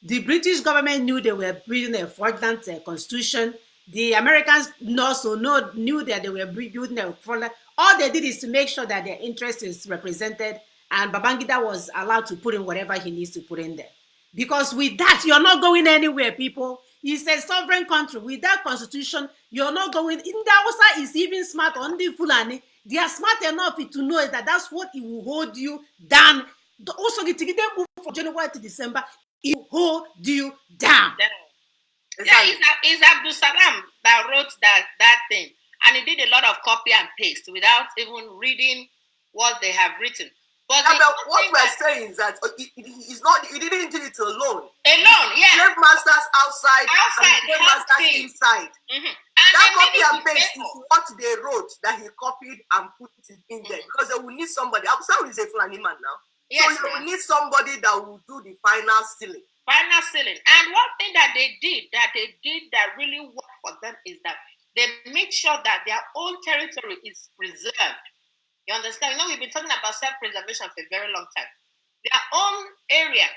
The British government knew they were building a fraudulent constitution. The Americans also knew that they were building a fraudulent. All they did is to make sure that their interest is represented, and Babangida was allowed to put in whatever he needs to put in there. Because with that, you're not going anywhere, people. It's a sovereign country. With that constitution, you're not going. Indausa is even smart on the Fulani. They are smart enough to know that that's what it will hold you down. Also, the ticket move from January to December, it will hold you down. Yeah, it's Abdul Salam that wrote that thing. And he did a lot of copy and paste without even reading what they have written. But what we're saying is that he didn't do it alone. Alone, yeah. Slave masters outside and slave masters inside. Mm-hmm. That copy and paste is what they wrote that he copied and put it in there. Because they will need somebody. Absalom is a Fulani man now. Yes, so you will need somebody that will do the final stealing. Final stealing. And one thing that they did that really worked for them is that they made sure that their own territory is preserved. You understand? You know, we've been talking about self-preservation for a very long time. Their own area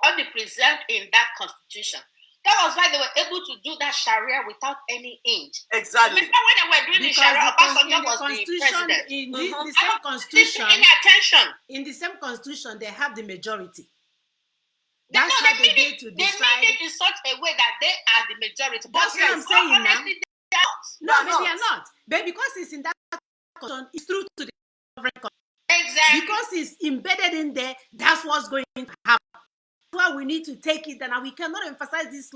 ought to be preserved in that constitution. That was why they were able to do that Sharia without any inch. Exactly. Remember when they were doing the Sharia, Obasanjo was the president. In the same constitution, any attention. In the same constitution, they have the majority. That's how they made it. They made it in such a way that they are the majority. That's what I'm saying now. They are not. But because it's in that constitution, it's true to the sovereign country. Exactly. Because it's embedded in there, that's what's going to happen. That's why we need to take it, and we cannot emphasize this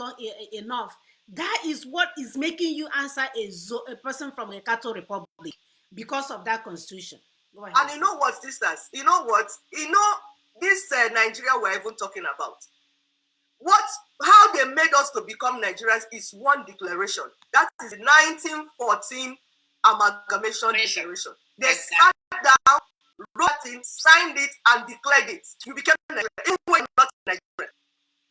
enough. That is what is making you answer a person from a Cato Republic because of that constitution. Go ahead. And you know what, sisters? You know what? This Nigeria we're even talking about. How they made us to become Nigerians is one declaration. That is the 1914 Amalgamation Declaration. They sat down, wrote it, signed it, and declared it. You became Nigerian, even when you're not Nigerian.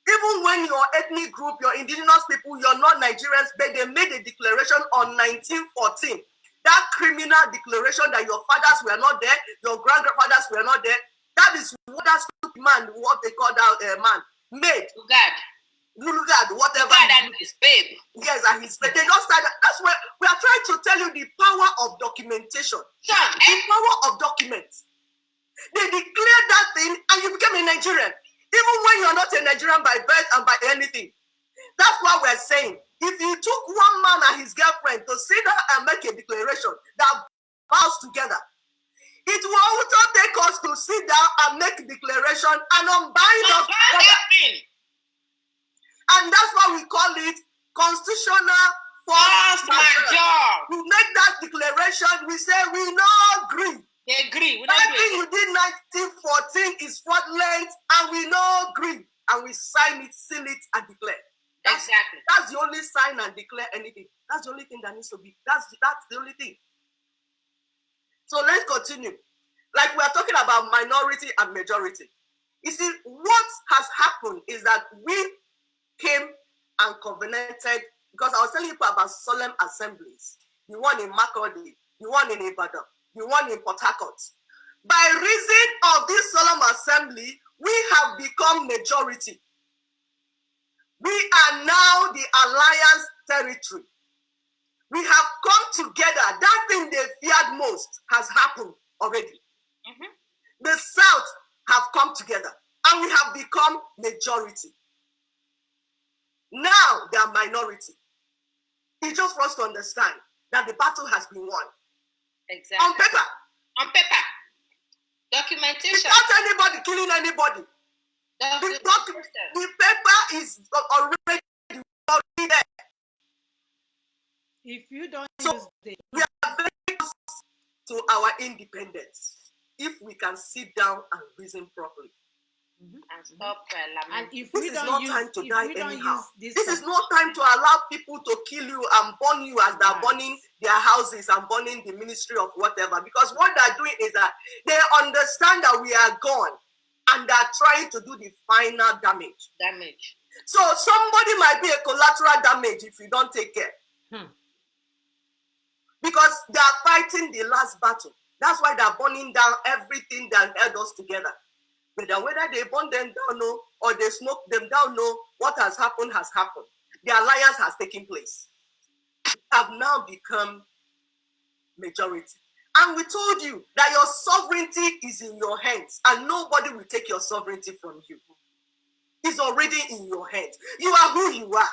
Even when your ethnic group, your indigenous people, you're not Nigerians, but they made a declaration on 1914. That criminal declaration that your fathers were not there, your grandfathers were not there. That is what that stupid man, what they call that man, made. Lugard, whatever. Lugard and his babe. Yes, and his babe. They just started. That's why we are trying to tell you the power of documentation. The power of documents. They declared that thing and you became a Nigerian. Even when you're not a Nigerian by birth and by anything. That's what we're saying. If you took one man and his girlfriend to sit down and make a declaration that bows together, it will also take us to sit down and make a declaration and unbind us together. And that's why we call it constitutional force majeure. We make that declaration, we say we no agree. They agree. Everything you did 1914 is fraudulent and we no agree. And we sign it, seal it, and declare. Exactly. That's the only sign and declare anything. That's the only thing that needs to be. That's the only thing. So let's continue. Like we are talking about minority and majority. You see, what has happened is that we came and covenanted, because I was telling you about solemn assemblies. The one in Makurdi, the one in Ibadan, the one in Port Harcourt. By reason of this solemn assembly, we have become majority. We are now the alliance territory. We have come together. That thing they feared most has happened already. Mm-hmm. The South have come together and we have become majority. Now they are minority. It's just for us to understand that the battle has been won. Exactly. On paper. On paper. Documentation. Without anybody killing anybody. The paper is already there. If you don't use it, we are very close to our independence if we can sit down and reason properly. Mm-hmm. And stop and if this we is don't not use, time to die anyhow. This is not time to allow people to kill you and burn you as they're burning their houses and burning the ministry of whatever. Because what they're doing is that they understand that we are gone and they're trying to do the final damage. So somebody might be a collateral damage if you don't take care. Because they are fighting the last battle. That's why they're burning down everything that held us together. Whether they burn them down or they smoke them down, what has happened has happened. The alliance has taken place. We have now become majority. And we told you that your sovereignty is in your hands and nobody will take your sovereignty from you. It's already in your hands. You are who you are.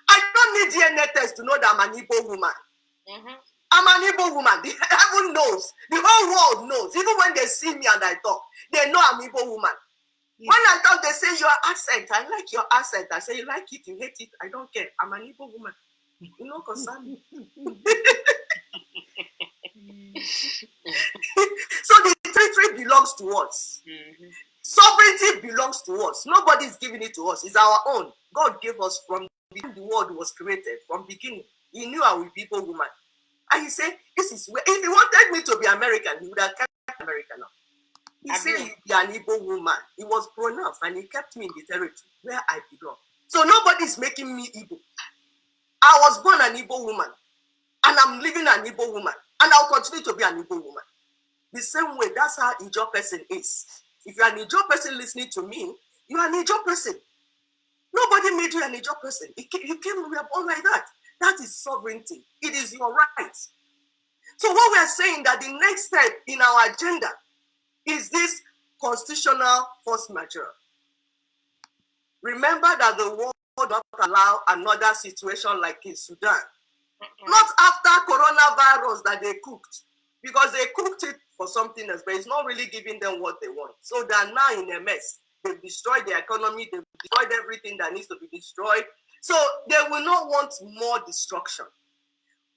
I don't need DNA test to know that I'm an Igbo woman. Mm-hmm. I'm an Igbo woman. The heaven knows. The whole world knows. Even when they see me and I talk, they know I'm an Igbo woman. Yeah. When I talk, they say your accent. I like your accent. I say you like it, you hate it. I don't care. I'm an Igbo woman. You know, concern me. So the territory belongs to us. Mm-hmm. Sovereignty belongs to us. Nobody is giving it to us. It's our own. God gave us from the world was created. From beginning, He knew I would be Igbo woman. And He said, "This is where." If He wanted me to be American, He would have kept American now. He said, "You are an Igbo woman." It was pronounced, and He kept me in the territory where I belong. So nobody is making me Igbo. I was born an Igbo woman, and I'm living an Igbo woman, and I'll continue to be an Igbo woman. The same way, that's how Ijo person is. If you're an Ijo person listening to me, you are an Ijo person. Nobody made you an Ijo person. You came, we are born like that. That is sovereignty. It is your right. So what we are saying that the next step in our agenda is this constitutional force majeure. Remember that the world will not allow another situation like in Sudan. Mm-hmm. Not after coronavirus that they cooked, because they cooked it for something else, but it's not really giving them what they want. So they are now in a mess. They've destroyed the economy. They've destroyed everything that needs to be destroyed. So they will not want more destruction.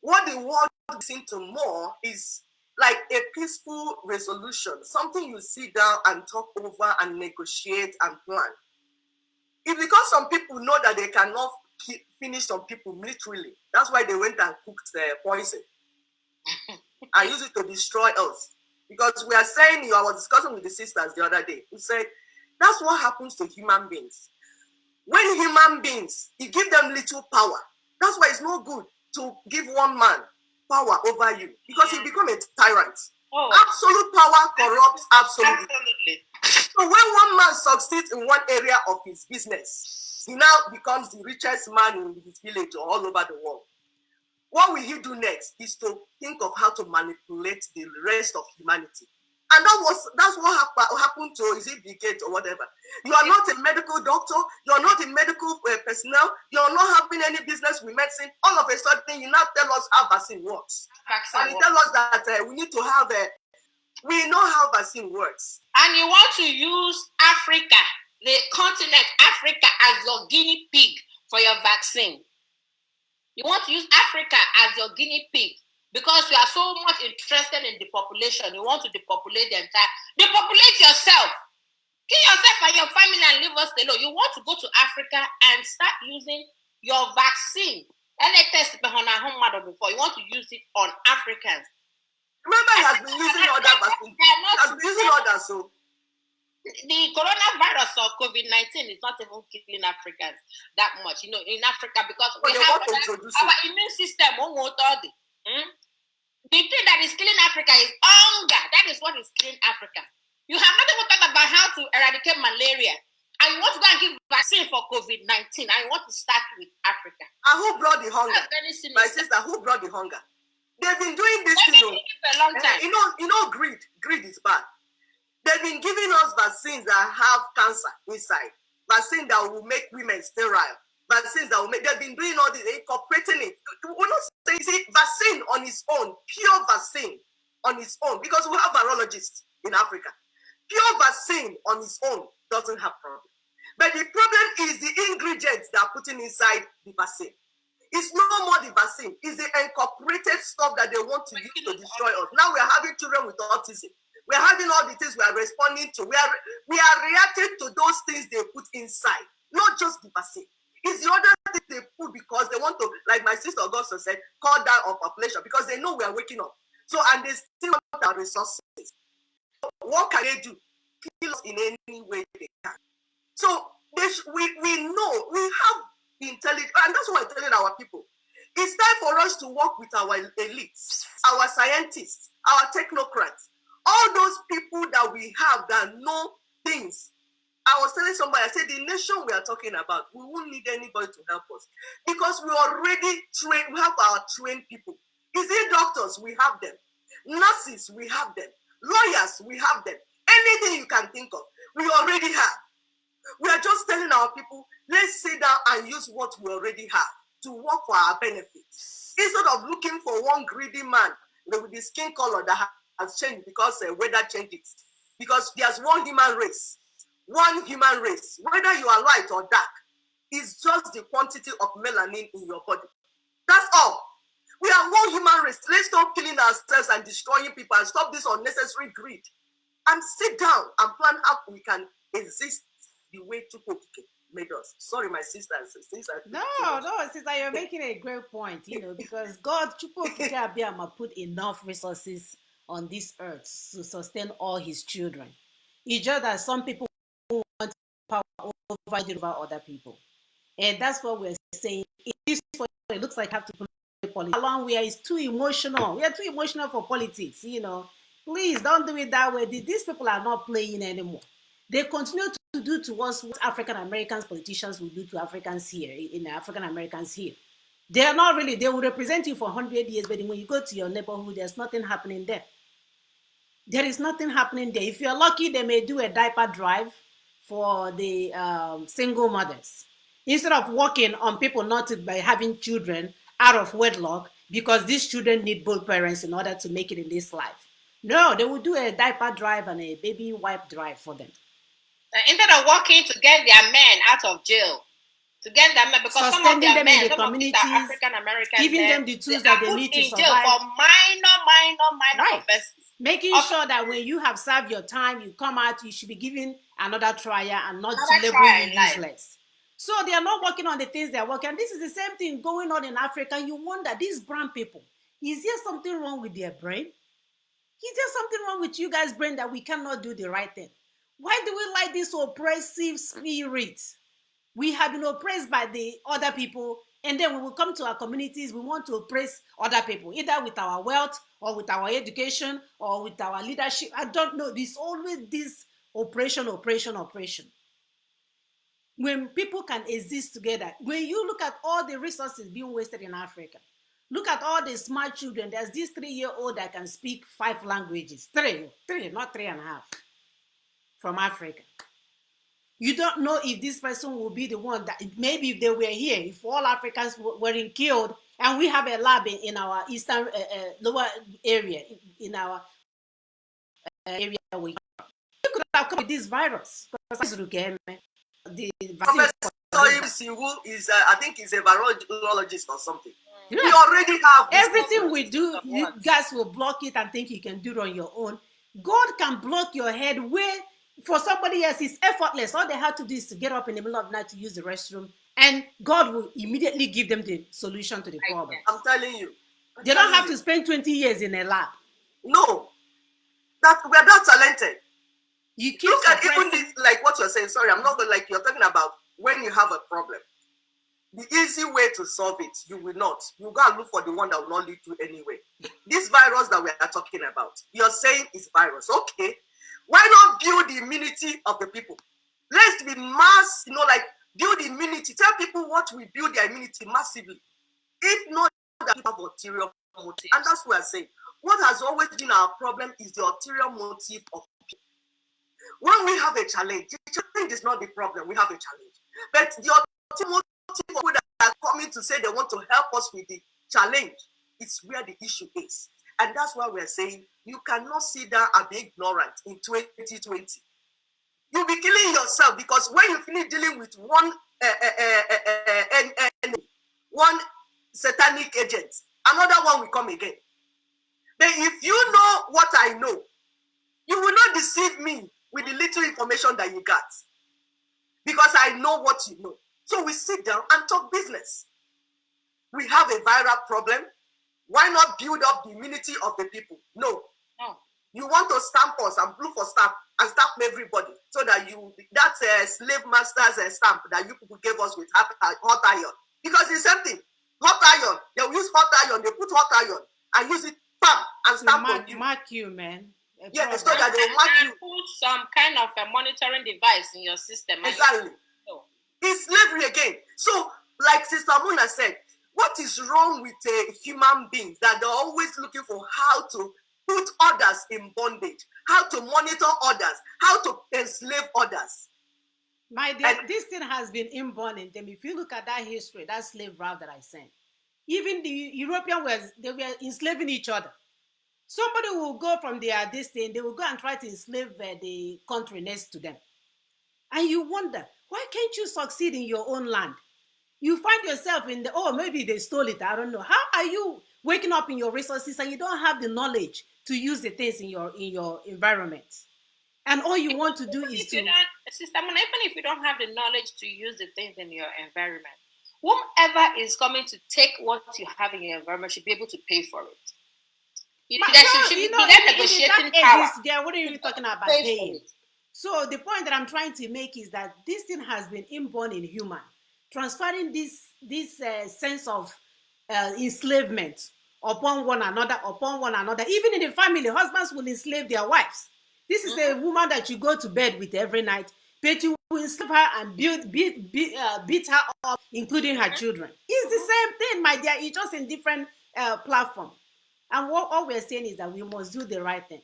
What they want to listen to more is like a peaceful resolution, something you sit down and talk over and negotiate and plan. It's because some people know that they cannot finish some people militarily. That's why they went and cooked the poison and used it to destroy us. Because we are saying, I was discussing with the sisters the other day, who said, that's what happens to human beings. When human beings, you give them little power. That's why it's not good to give one man power over you, because he becomes a tyrant. Absolute power corrupts absolutely. So when one man succeeds in one area of his business, he now becomes the richest man in his village or all over the world. What will he do next is to think of how to manipulate the rest of humanity. And that's what happened to, is it Bill Gates or whatever? You are not a medical doctor. You are not a medical personnel. You are not having any business with medicine. All of a sudden, you now tell us how vaccine works. And you tell us that we need to have we know how vaccine works. And you want to use Africa, the continent Africa, as your guinea pig for your vaccine. You want to use Africa as your guinea pig because you are so much interested in the population. You want to depopulate the entire. Depopulate yourself. Kill yourself and your family and leave us alone. You want to go to Africa and start using your vaccine, test before, you want to use it on Africans. Remember, he has been using other vaccines. He has been using others, so the coronavirus or COVID-19 is not even killing Africans that much, in Africa, because we have our immune system. The thing that is killing Africa is hunger. That is what is killing Africa. You have not even thought about how to eradicate malaria, and you want to go and give vaccine for COVID-19, and you want to start with Africa. And who brought the hunger? My sister, who brought the hunger? They've been doing this thing for a long time. Greed is bad. They've been giving us vaccines that have cancer inside, vaccines that will make women sterile, vaccines that will make. They've been doing all this, incorporating it. We're not saying vaccine on its own, pure vaccine on its own, because we have virologists in Africa. Pure vaccine on its own doesn't have problem. But the problem is the ingredients they are putting inside the vaccine. It's no more the vaccine, it's the incorporated stuff that they want to use to destroy us. Now we are having children with autism. We are having all the things we are responding to. We are reacting to those things they put inside, not just the vaccine. It's the other things they put because they want to, like my sister Augusta said, cut down our population because they know we are waking up. So, and they still want our resources. What can they do? Kill us in any way they can. So we know, we have intelligence, and that's what I'm telling our people. It's time for us to work with our elites, our scientists, our technocrats, all those people that we have that know things. I was telling somebody, I said, the nation we are talking about, we won't need anybody to help us because we already trained, we have our trained people. Is it doctors? We have them. Nurses, we have them. Lawyers, we have them. Anything you can think of, we already have. We are just telling our people, let's sit down and use what we already have to work for our benefits. Instead of looking for one greedy man with the skin color that has changed because weather changes. Because there's one human race. One human race. Whether you are light or dark, it's just the quantity of melanin in your body. That's all. We are one human race. Let's stop killing ourselves and destroying people and stop this unnecessary greed. And sit down and plan how we can exist the way Chukwuka made us. Sorry, my sister. No, sister, you're making a great point, because God, Chukwuka put enough resources on this earth to sustain all his children. It's just that some people want power over other people. And that's what we're saying. It looks like have to play politics. Along we are is too emotional. We are too emotional for politics, Please don't do it that way. These people are not playing anymore. They continue to do to us what African Americans politicians will do to Africans here, in African Americans here. They are not really, they will represent you for 100 years, but when you go to your neighborhood, there's nothing happening there. There is nothing happening there. If you're lucky, they may do a diaper drive for the single mothers. Instead of working on people not by having children out of wedlock, because these children need both parents in order to make it in this life. No, they will do a diaper drive and a baby wipe drive for them. Instead of working to get their men out of jail, to get them, because some of their men, some of these are African Americans, giving them the tools that they need to survive. Jail for minor offenses. Making sure that when you have served your time, you come out, you should be given another trial and not label you useless. So they are not working on the things they are working on. This is the same thing going on in Africa. You wonder, these brown people, is there something wrong with their brain? Is there something wrong with you guys' brain that we cannot do the right thing? Why do we like this oppressive spirit? We have been oppressed by the other people, and then when we come to our communities, we want to oppress other people, either with our wealth or with our education or with our leadership. I don't know. There's always this oppression. When people can exist together, when you look at all the resources being wasted in Africa, look at all the smart children. There's this 3-year-old that can speak 5 languages. Three, not 3.5, from Africa. You don't know if this person will be the one that, maybe if they were here, if all Africans weren't killed, and we have a lab in our eastern lower area, in our area, we could have come with this virus. Professor Ibu is, I think he's a virologist or something. Yeah. We already have everything we do. You guys will block it and think you can do it on your own. God can block your head where for somebody else it's effortless. All they have to do is to get up in the middle of the night to use the restroom And God will immediately give them the solution to the problem. I'm telling you. They don't have to spend 20 years in a lab. No. That we're not talented. You keep Look at even this, like what you're saying. Sorry, I'm not going, like you're talking about when you have a problem. The easy way to solve it, you will not. You go and look for the one that will not lead to anywhere. This virus that we are talking about, you're saying is virus. Okay. Why not build the immunity of the people? Let's be mass, like build immunity. Tell people what we build their immunity massively. If not, that people have ulterior motive. And that's what we're saying. What has always been our problem is the ulterior motive of people. When we have a challenge, the challenge is not the problem. We have a challenge. But the ulterior motive of people that are coming to say they want to help us with the challenge is where the issue is. And that's why we're saying you cannot sit down and be ignorant in 2020. You'll be killing yourself because when you finish dealing with one one satanic agent, another one will come again. But if you know what I know, you will not deceive me with the little information that you got. Because I know what you know. So we sit down and talk business. We have a viral problem. Why not build up the immunity of the people? No. You want to stamp us and blue for stamp and stamp everybody so that that's a slave master's stamp that you people gave us with hot iron. Because it's the same thing. Hot iron, they will use hot iron, they put hot iron and use it, bam, and stamp on you. Mark you, man. Yeah, so that they will mark you. Put some kind of a monitoring device in your system. Exactly. It's slavery again. So, like Sister Muna said, what is wrong with human beings that they're always looking for how to put others in bondage, how to monitor others, how to enslave others? My dear, this thing has been inborn in them. If you look at that history, that slave route that I sent, even the Europeans they were enslaving each other. Somebody will go from this thing, they will go and try to enslave the country next to them. And you wonder, why can't you succeed in your own land? You find yourself in maybe they stole it, I don't know. How are you waking up in your resources and you don't have the knowledge to use the things in your environment? And all you want to do is to... Sister Mona, even if you don't have the knowledge to use the things in your environment, whomever is coming to take what you have in your environment should be able to pay for it. Negotiating power. What are you talking about paying? So the point that I'm trying to make is that this thing has been inborn in human, transferring this sense of enslavement upon one another. Even in the family, husbands will enslave their wives. This is a woman that you go to bed with every night, but you will enslave her and beat her up, including her children. It's the same thing, my dear. It's just in different platform. And all we're saying is that we must do the right thing.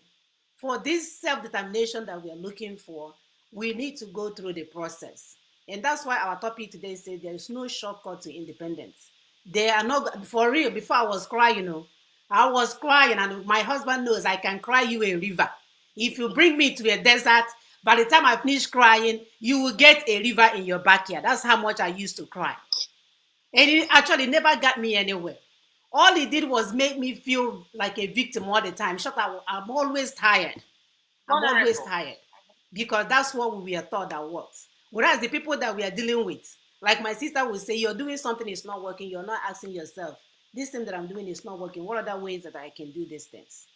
For this self-determination that we are looking for, we need to go through the process. And that's why our topic today says there is no shortcut to independence. They are not, for real, before I was crying, I was crying, and my husband knows I can cry you a river. If you bring me to a desert, by the time I finish crying, you will get a river in your backyard. That's how much I used to cry. And it actually never got me anywhere. All it did was make me feel like a victim all the time. I'm always tired. Always tired. Because that's what we were taught that works. Whereas the people that we are dealing with, like my sister will say, you're doing something, it's not working. You're not asking yourself, this thing that I'm doing is not working. What other ways that I can do these things?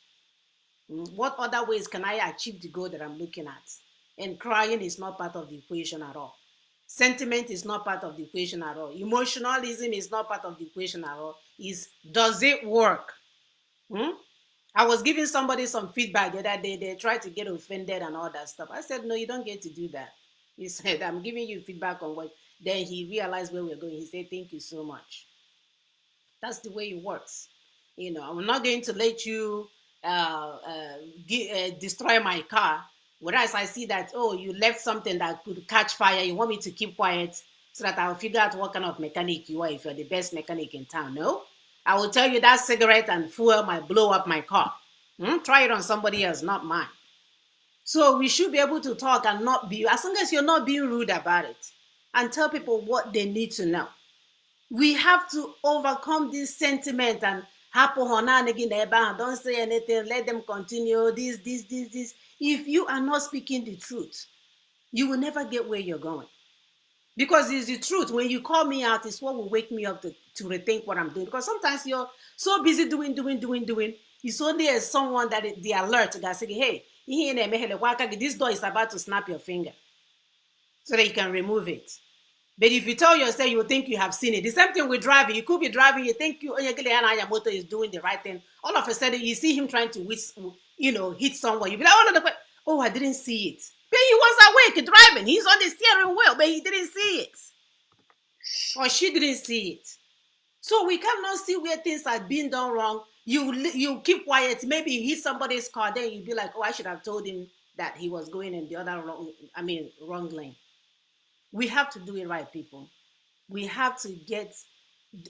What other ways can I achieve the goal that I'm looking at? And crying is not part of the equation at all. Sentiment is not part of the equation at all. Emotionalism is not part of the equation at all. Does it work? I was giving somebody some feedback the other day. They tried to get offended and all that stuff. I said, no, you don't get to do that. He said, I'm giving you feedback on what. Then he realized where we're going. He said, thank you so much. That's the way it works. I'm not going to let you destroy my car. Whereas I see that, you left something that could catch fire. You want me to keep quiet so that I'll figure out what kind of mechanic you are, if you're the best mechanic in town. No, I will tell you that cigarette and fuel might blow up my car. Try it on somebody else, not mine. So we should be able to talk and not be, as long as you're not being rude about it, and tell people what they need to know. We have to overcome this sentiment and don't say anything, let them continue, this. If you are not speaking the truth, you will never get where you're going. Because it's the truth. When you call me out, it's what will wake me up to rethink what I'm doing. Because sometimes you're so busy doing. It's only as someone that the alert that say, hey, this door is about to snap your finger, so that you can remove it. But if you tell yourself, you think you have seen it. The same thing with driving. You could be driving, you think your motor is doing the right thing. All of a sudden, you see him trying to hit someone. You be like, oh, I didn't see it. But he was awake driving. He's on the steering wheel, but he didn't see it. Or she didn't see it. So we cannot see where things are being done wrong. You keep quiet. Maybe he hit somebody's car, then you'd be like, oh, I should have told him that he was going in the other wrong lane. We have to do it right, people. We have to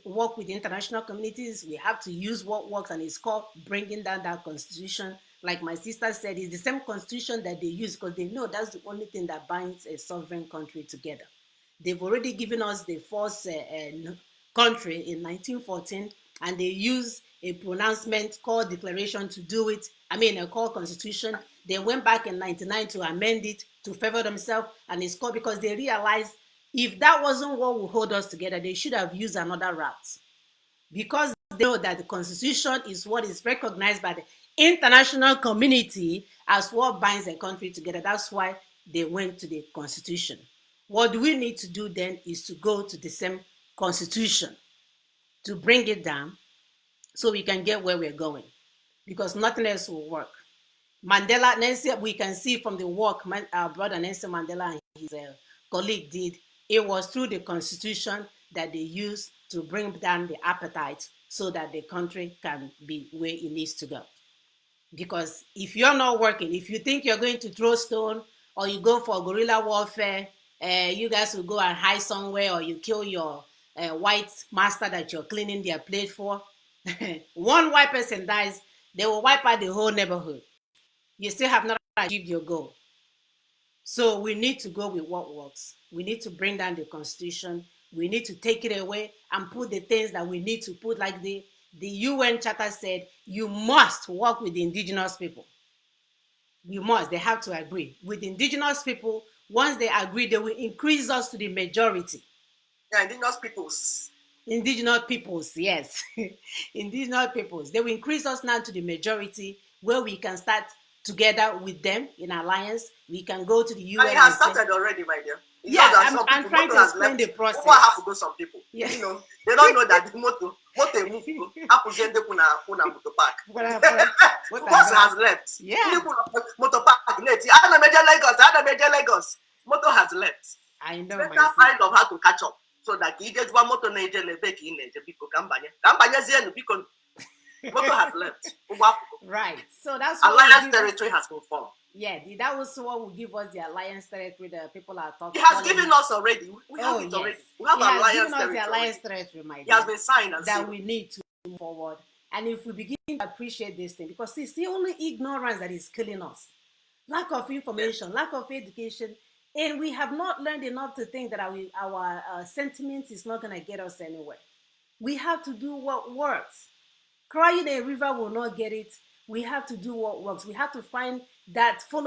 work with the international communities. We have to use what works, and it's called bringing down that constitution. Like my sister said, it's the same constitution that they use because they know that's the only thing that binds a sovereign country together. They've already given us the first country in 1914, and they use a pronouncement called declaration to do it. A called constitution. They went back in 1999 to amend it to favor themselves, and it's called because they realized if that wasn't what would hold us together, they should have used another route. Because they know that the constitution is what is recognized by the international community as what binds a country together. That's why they went to the constitution. What we need to do then is to go to the same constitution to bring it down so we can get where we're going, because nothing else will work. Nancy, we can see from the work our brother Nelson Mandela and his colleague did, it was through the constitution that they used to bring down the appetite so that the country can be where it needs to go. Because if you're not working, if you think you're going to throw stone or you go for guerrilla warfare, you guys will go and hide somewhere, or you kill your white master that you're cleaning their plate for. One white person dies, they will wipe out the whole neighborhood. You still have not achieved your goal. So we need to go with what works. We need to bring down the constitution. We need to take it away and put the things that we need to put, like the UN Charter said, you must work with the indigenous people. You must. They have to agree. With indigenous people, once they agree, they will increase us to the majority. Yeah, indigenous peoples. Indigenous peoples, yes. Indigenous peoples. They will increase us now to the majority, where we can start together with them in alliance. We can go to the UN. And it has started already, my dear. Yeah, I'm trying to explain the process. What have to go some people? Yeah. You know, they don't know that the motor park. Bus has left. Yeah. Motor park. Lagos. Motor has left. I know. Better find of how to catch up so that you get one motor people can buy. Motor has left. Right. So that's alliance territory has been formed. Yeah, that was what will give us the alliance territory that people are talking. He has given us already. We have it already. We have alliance territory, my dear. He has been signed and that we need to move forward. And if we begin to appreciate this thing, because it's the only ignorance that is killing us. Lack of information, lack of education, and we have not learned enough to think that our sentiments is not going to get us anywhere. We have to do what works. Crying a river will not get it. We have to do what works. We have to follow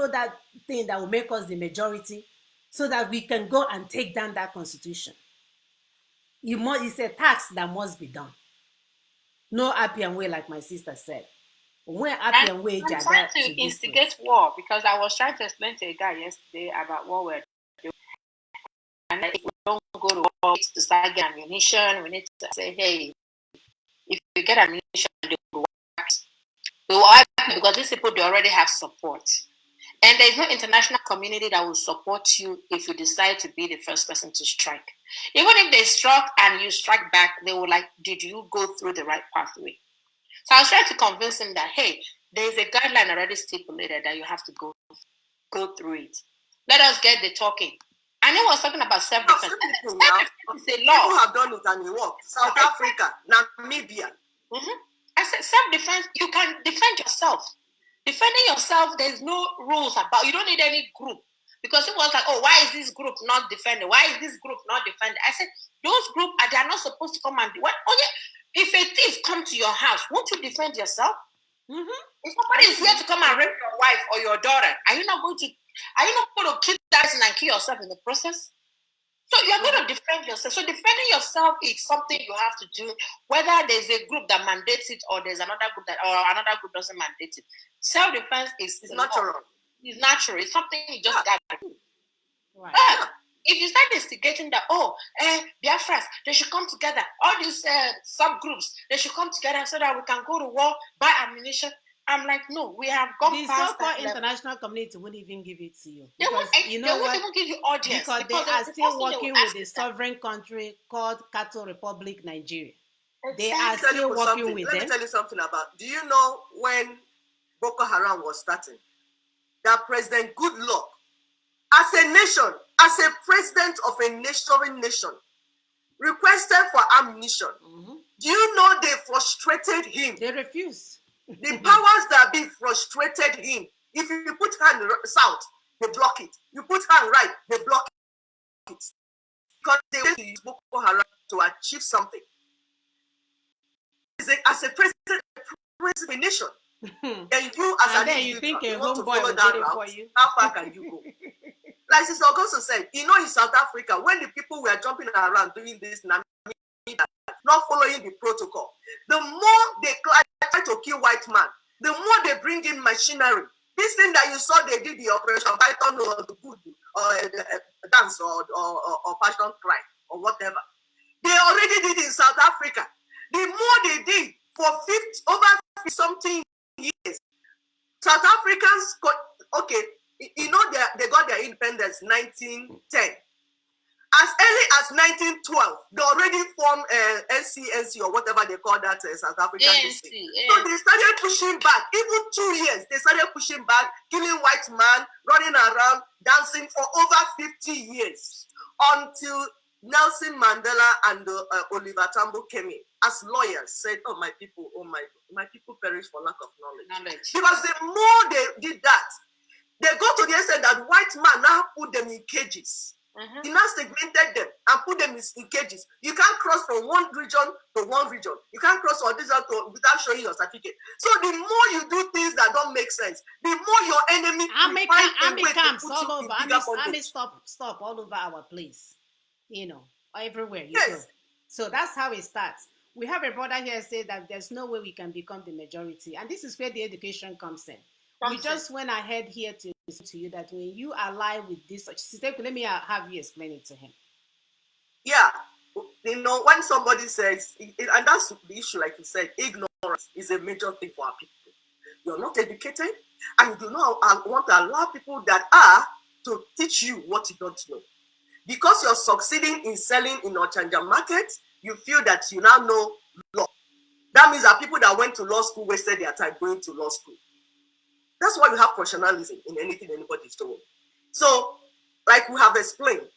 that thing that will make us the majority so that we can go and take down that constitution. It's a task that must be done. No happy and way, like my sister said. We're happy and way. I'm trying to instigate war, because I was trying to explain to a guy yesterday about what we're doing. And if we don't go to war to start getting ammunition, we need to say, hey, if we get ammunition, we will because these people, they already have support. And there is no international community that will support you if you decide to be the first person to strike. Even if they struck and you strike back, they will like, did you go through the right pathway? So I was trying to convince him that, hey, there is a guideline already stipulated that you have to go through it. Let us get the talking. And he was talking about self-defense. Self-defense is a law. People have done it and it works. South Africa, Namibia. Mm-hmm. I said self-defense, you can defend yourself. Defending yourself, there's no rules about, you don't need any group. Because it was like, oh, why is this group not defending? Why is this group not defending? I said, those groups, they are not supposed to come and do what? Oh, yeah. If a thief comes to your house, won't you defend yourself? Mm-hmm. If somebody is here to come and rape your wife or your daughter, are you not going to kill that person and kill yourself in the process? So you're going to defend yourself. So defending yourself is something you have to do, whether there's a group that mandates it or there's another group doesn't mandate it. Self-defense is natural. It's natural. It's something you just got to do. Right. But if you start instigating that, Biafras, they should come together. All these subgroups, they should come together so that we can go to war, buy ammunition. I'm like, no, we have gone the past so-called that level. international community won't even give it to you. They Because won't, you know they won't what? even give you audience. Because they are still working with the sovereign country called Cattle Republic Nigeria. Exactly. They are still working with them. Let me tell you something about. Do you know when Boko Haram was starting, that President Goodluck, as a nation, as a president of a neighboring nation, requested for ammunition? Mm-hmm. Do you know they frustrated him? They refused. The powers that be frustrated him. If you put hand south, they block it. You put hand right, they block it. Because they want to use Boko Haram to achieve something. As a president of a nation, and you as an individual, you think a want to homeboy follow will that get it route, for you? how far can you go? Like Sister Augusto said, in South Africa, when the people were jumping around doing this, not following the protocol, the more they try to kill white man, the more they bring in machinery. This thing that you saw they did the Operation Python or the good or dance or passion cry or whatever, they already did in South Africa. The more they did for over 50 something years, South Africans they got their independence 1910. As early as 1912, they already formed NCNC or whatever they call that South African district. So they started pushing back. Even 2 years, they started pushing back, killing white man, running around, dancing for over 50 years until Nelson Mandela and Oliver Tambo came in as lawyers, said, "Oh my people perish for lack of knowledge." Because the more they did that, they go to the extent that white man now put them in cages. Mm-hmm. He now segmented them and put them in cages. You can't cross from one region to one region. You can't cross from this without showing your certificate. So the more you do things that don't make sense, the more your enemy army camps all over. Army stop all over our place. Everywhere you go. So that's how it starts. We have a brother here say that there's no way we can become the majority, and this is where the education comes in. We just went ahead here to you that when you ally with this, let me have you explain it to him. Yeah, when somebody says, and that's the issue, like you said, ignorance is a major thing for our people. You're not educated, and you do not want to allow people that are to teach you what you don't know. Because you're succeeding in selling in Ochanja market, you feel that you now know law. That means that people that went to law school wasted their time going to law school. That's why you have professionalism in anything anybody's doing. So, like we have explained,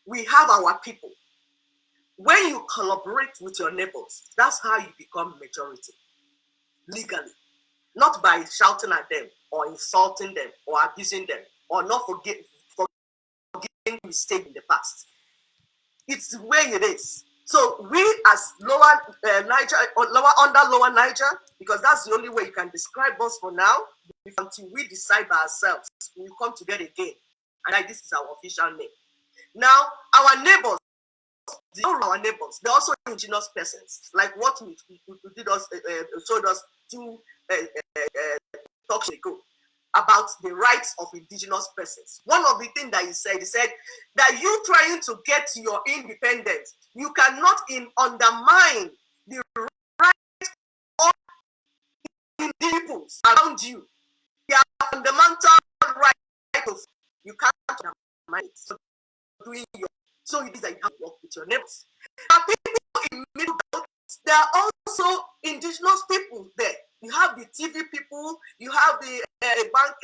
we have our people. When you collaborate with your neighbors, that's how you become majority, legally. Not by shouting at them or insulting them or abusing them or not forgetting mistakes in the past. It's the way it is. So we as lower Niger, or lower Niger, because that's the only way you can describe us for now, until we decide by ourselves, we come together again. And this is our official name. Now, our neighbors, they're also indigenous persons. Like what we did us, showed us 2 talks ago about the rights of indigenous persons. One of the things that he said that you trying to get your independence, you cannot undermine the rights of individuals around you. Their fundamental rights, you can't undermine it. So it is that you have to work with your neighbors. Now, people in Middle Belt, there are also indigenous people there. You have the TV people, you have the bank,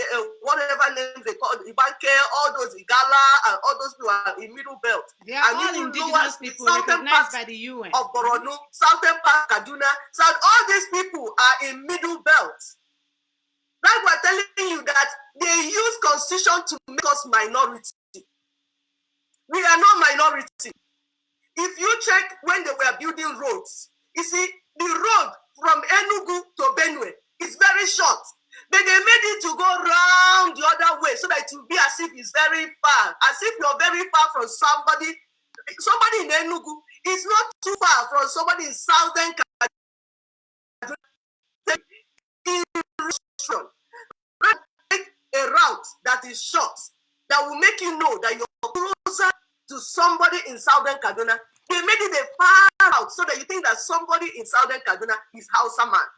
whatever name they call it, the banker, all those Igala, and all those people are in Middle Belt. They are all indigenous people recognized by the UN. Of Borno, Southern part, Kaduna, all these people are in Middle Belt. Like we're telling you that they use constitution to make us minority. We are not minority. If you check when they were building roads, you see, the road from Enugu to Benue is very short. But they made it to go round the other way so that it will be as if it's very far. As if you're very far from somebody somebody in Enugu is not too far from somebody in southern Kaduna. Take a route that is short, that will make you know that you're closer to somebody in southern Kaduna. They made it a far out so that you think that somebody in southern Kaduna is Hausa man.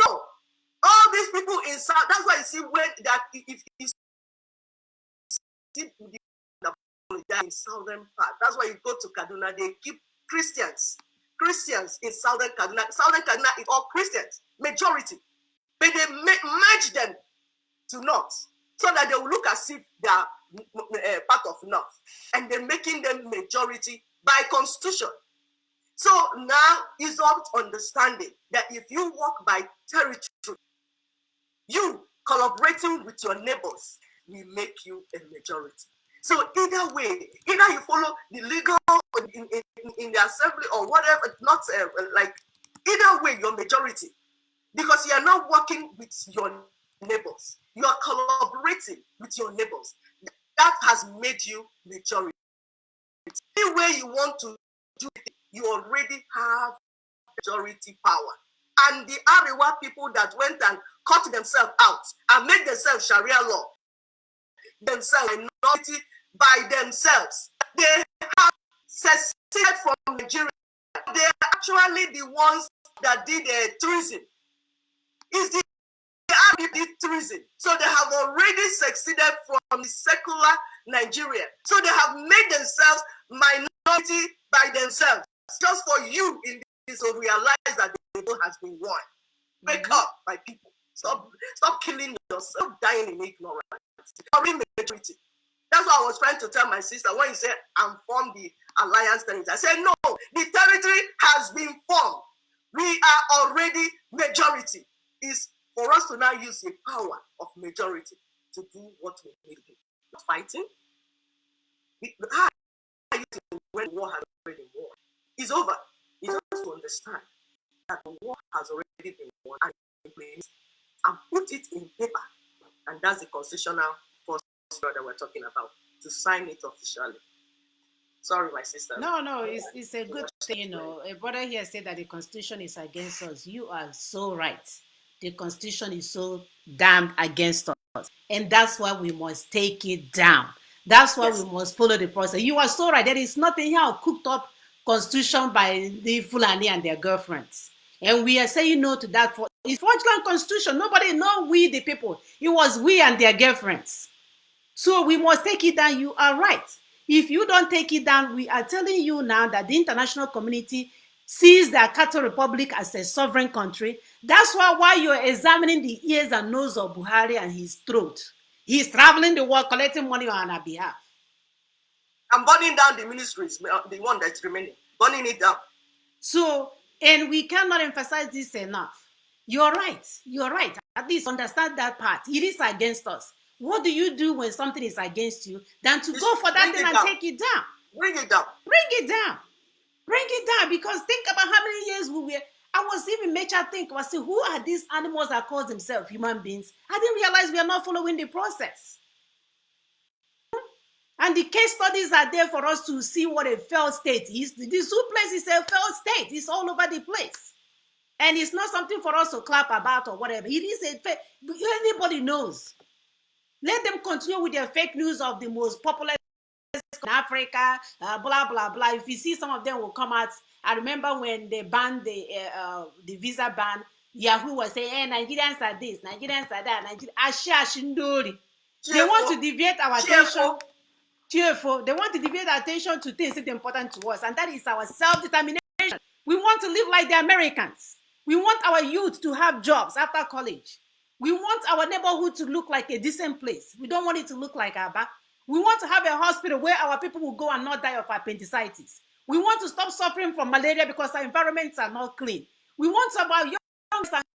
No, all these people in south. That's why you see when that if you see in southern part. That's why you go to Kaduna. They keep Christians in southern Kaduna. Southern Kaduna is all Christians, majority. But they merge them to north so that they will look as if they are part of north, and they're making them majority by constitution. So now is all understanding that if you walk by territory, you collaborating with your neighbors will make you a majority. So either way, either you follow the legal in the assembly or whatever, not like either way, you're majority, because you are not working with your neighbors. You are collaborating with your neighbors. That has made you majority. Any way you want to do it, you already have majority power. And the Arewa people that went and cut themselves out and made themselves Sharia law, themselves minority by themselves, they have seceded from Nigeria. They are actually the ones that did treason. It's the army did treason. So they have already succeeded from the secular Nigeria. So they have made themselves minority by themselves. Just for you in this to realize that the battle has been won. Wake up, my people. Stop killing yourself, dying in ignorance. You're majority. That's what I was trying to tell my sister when you said I'm from the alliance territory. I said, no, the territory has been formed. We are already majority. It's for us to now use the power of majority to do what we need to do. Not fighting. How are you to when war has already been won? It's over. You have to understand that the war has already been won and in place, and put it in paper. And that's the constitutional procedure that we're talking about, to sign it officially. Sorry, my sister. No, it's a good thing, you know. A brother here said that the constitution is against us. You are so right. The constitution is so damned against us. And that's why we must take it down. That's why we must follow the process. You are so right. There is nothing here cooked up constitution by the Fulani and their girlfriends. And we are saying no to that. It's fraudulent constitution. Nobody know we the people. It was we and their girlfriends. So we must take it down. You are right. If you don't take it down, we are telling you now that the international community sees the Qatar Republic as a sovereign country. That's why while you're examining the ears and nose of Buhari and his throat, he's traveling the world collecting money on our behalf. I'm burning down the ministries, the one that's remaining, burning it down. So, and we cannot emphasize this enough. You're right. You're right. At least understand that part. It is against us. What do you do when something is against you than to go for that thing and take it down? Bring it down. Bring it down. Bring it down, because think about how many years we were. I was even making think, I was saying, who are these animals that call themselves human beings? I didn't realize we are not following the process. And the case studies are there for us to see what a failed state is. The zoo place is a failed state. It's all over the place. And it's not something for us to clap about or whatever. It is anybody knows. Let them continue with their fake news of the most popular in Africa, blah, blah, blah. If you see some of them will come out. I remember when they banned the visa ban, Yahoo was saying, hey, Nigerians are this, Nigerians are that, They want to deviate our attention. Cheerful. They want to deviate our attention to things that are important to us, and that is our self-determination. We want to live like the Americans. We want our youth to have jobs after college. We want our neighborhood to look like a decent place. We don't want it to look like Aba. We want to have a hospital where our people will go and not die of appendicitis. We want to stop suffering from malaria because our environments are not clean. We want some of our young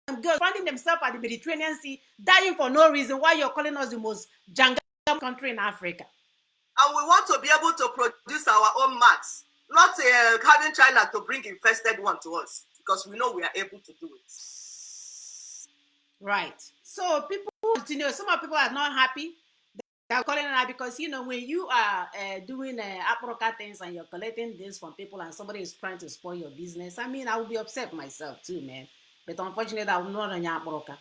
and girls finding themselves at the Mediterranean Sea, dying for no reason, while you're calling us the most jungle country in Africa. And we want to be able to produce our own mats, not having China to bring infested one to us, because we know we are able to do it. Right. So people continue. Some people are not happy. I'm calling it out because when you are doing Aproka things and you're collecting this from people and somebody is trying to spoil your business, I mean, I will be upset myself too, man. But unfortunately, I'm not on Aproka.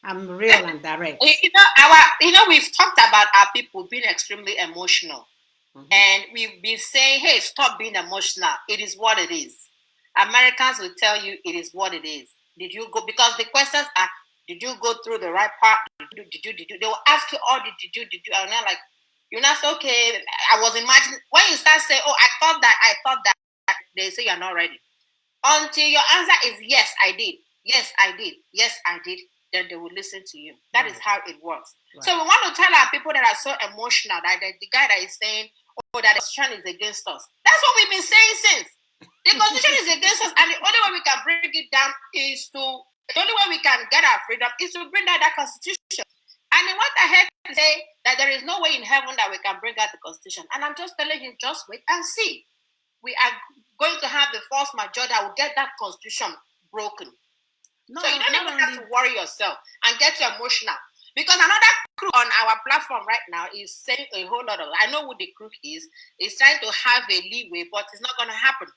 I'm real and direct. We've talked about our people being extremely emotional. Mm-hmm. And we've been saying, hey, stop being emotional. It is what it is. Americans will tell you it is what it is. Did you go? Because the questions are, did you go through the right part? Did you? They will ask you, oh, did you? And they're like, you're not okay. I was imagining. When you start saying, oh, I thought that, they say you're not ready. Until your answer is, yes, I did. Yes, I did. Yes, I did. Then they will listen to you. That is how it works. Right. So we want to tell our people that are so emotional, that the guy that is saying, oh, that the Constitution is against us. That's what we've been saying since. The Constitution is against us, and the only way we can bring it down is the only way we can get our freedom is to bring down that Constitution. And they went ahead to say that there is no way in heaven that we can bring out the Constitution. And I'm just telling you, just wait and see. We are going to have the force majority that will get that Constitution broken. No, so you don't even have to worry yourself and get emotional. Because another crew on our platform right now is saying a whole lot of, I know who the crew is trying to have a leeway, but it's not going to happen.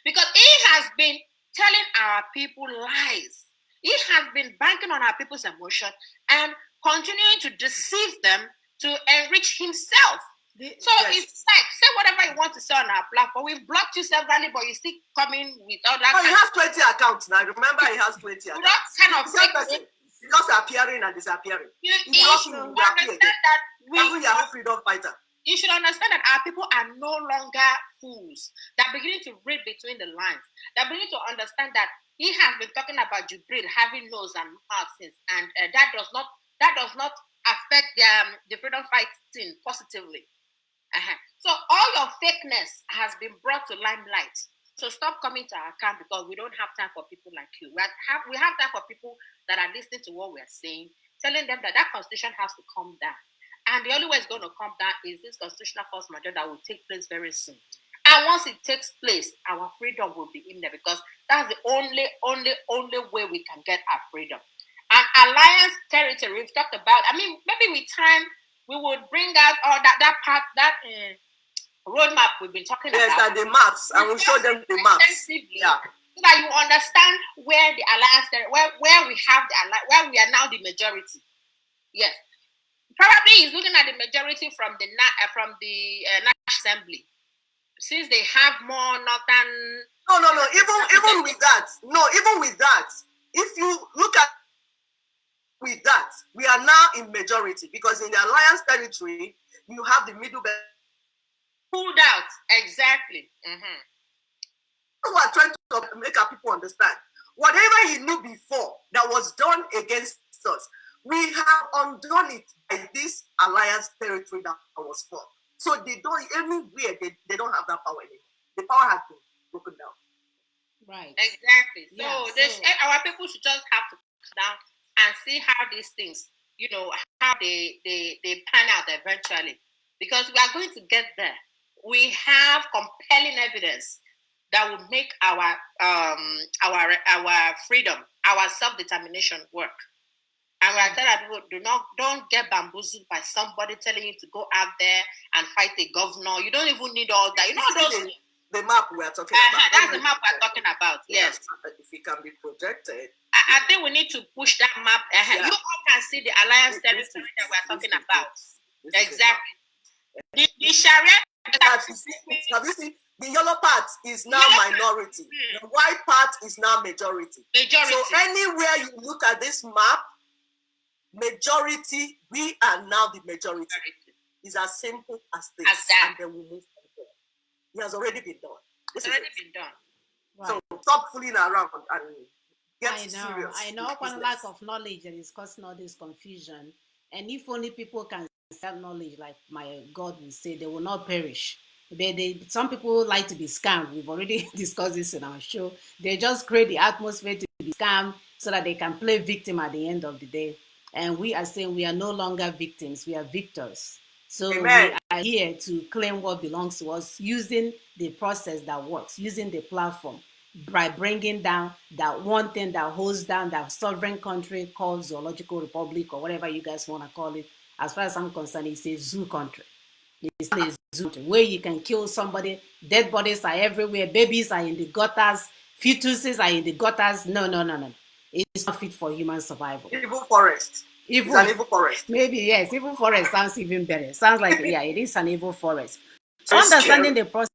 Because he has been telling our people lies. He has been banking on our people's emotion and continuing to deceive them to enrich himself. It's like, say whatever you want to say on our platform. We've blocked you severally, but you still coming with all that. He has 20 accounts now. Remember, he has 20 accounts. That kind of just appearing and disappearing. You should understand that we are freedom fighter. You should understand that our people are no longer fools. They're beginning to read between the lines. They're beginning to understand that he has been talking about Jibril having nose and mouth since, and that does not affect the freedom fighting positively. So all your fakeness has been brought to limelight. So stop coming to our camp, because we don't have time for people like you. We have time for people that are listening to what we are saying, telling them that Constitution has to come down. And the only way it's going to come down is this constitutional force majeure that will take place very soon. And once it takes place, our freedom will be in there, because that's the only way we can get our freedom. And alliance territory, we've talked about, maybe with time, we would bring out all that part, that roadmap we've been talking about. Yes, and the maps. I will show them the maps. Yeah. So that you understand where the alliance, where we have the alliance, where we are now the majority. Yes. Probably he's looking at the majority from the National Assembly, since they have more northern. No. Even with that, if you look at with that, we are now in majority, because in the alliance territory you have the middle belt pulled out. Exactly. Mm-hmm. We are trying to make our people understand. Whatever he knew before that was done against us, we have undone it by this alliance territory that was formed. So they don't, anywhere, they don't have that power anymore. The power has been broken down. Right. Exactly. So our people should just have to come down and see how these things, how they pan out eventually. Because we are going to get there. We have compelling evidence that will make our freedom, our self-determination work. And we are telling people, don't get bamboozled by somebody telling you to go out there and fight a governor. You don't even need all that. The map we are talking about. That's the map we're talking about. Yes. If it can be projected. I think we need to push that map. You all can see the alliance territory that we're talking about. Exactly. The Sharia. Have you seen? The yellow part is now minority. The white part is now majority. So anywhere you look at this map, majority, we are now the majority. It's as simple as this. And then we move forward. It has already been done. It's already been done. Right. So stop fooling around and get serious. I know upon lack of knowledge that is causing all this confusion. And if only people can sell knowledge, like my God will say, they will not perish. Some people like to be scammed. We've already discussed this in our show. They just create the atmosphere to be scammed so that they can play victim at the end of the day. And we are saying we are no longer victims, we are victors. So Amen. We are here to claim what belongs to us using the process that works, using the platform, by bringing down that one thing that holds down that sovereign country called Zoological Republic, or whatever you guys want to call it, As far as I'm concerned, it's a zoo country. It's a zoo where you can kill somebody. Dead bodies are everywhere. Babies are in the gutters. Fetuses are in the gutters. No, no, no, no. It's not fit for human survival. Evil forest. It's an evil forest. Maybe, yes. Evil forest sounds even better. Sounds like, yeah, it is an evil forest. So understanding the process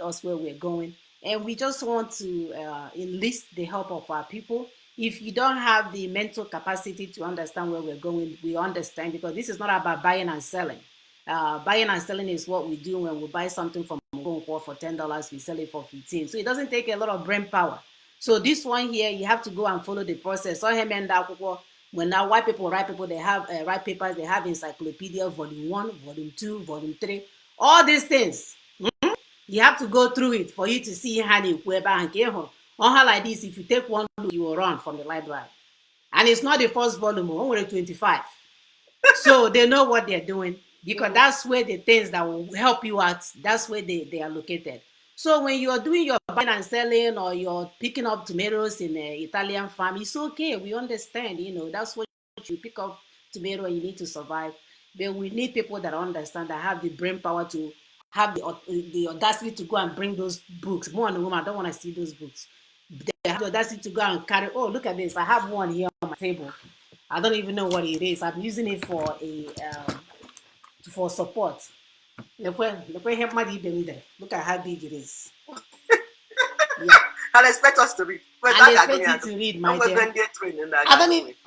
us where we're going, and we just want to enlist the help of our people. If you don't have the mental capacity to understand where we're going, we understand, because this is not about buying and selling. Buying and selling is what we do when we buy something from Ngongkwo for $10, we sell it for 15. So it doesn't take a lot of brain power. So this one here, you have to go and follow the process. So when now white people, they have white papers, they have encyclopedia, volume 1, volume 2, volume 3, all these things. You have to go through it for you to see how they like this. If you take one look, you will run from the library. And it's not the first volume, only 25. So they know what they're doing, because that's where the things that will help you out, that's where they are located. So when you're doing your buying and selling, or you're picking up tomatoes in an Italian farm, it's okay. We understand, that's what you pick up tomato and you need to survive. But we need people that understand, that have the brain power to have the audacity to go and bring those books. More on the woman, I don't want to see those books. They have the audacity to go and carry, oh, look at this. I have one here on my table. I don't even know what it is. I'm using it for support. Look at how big it is. Yeah. And expect us to read. And expect you to read, my dear.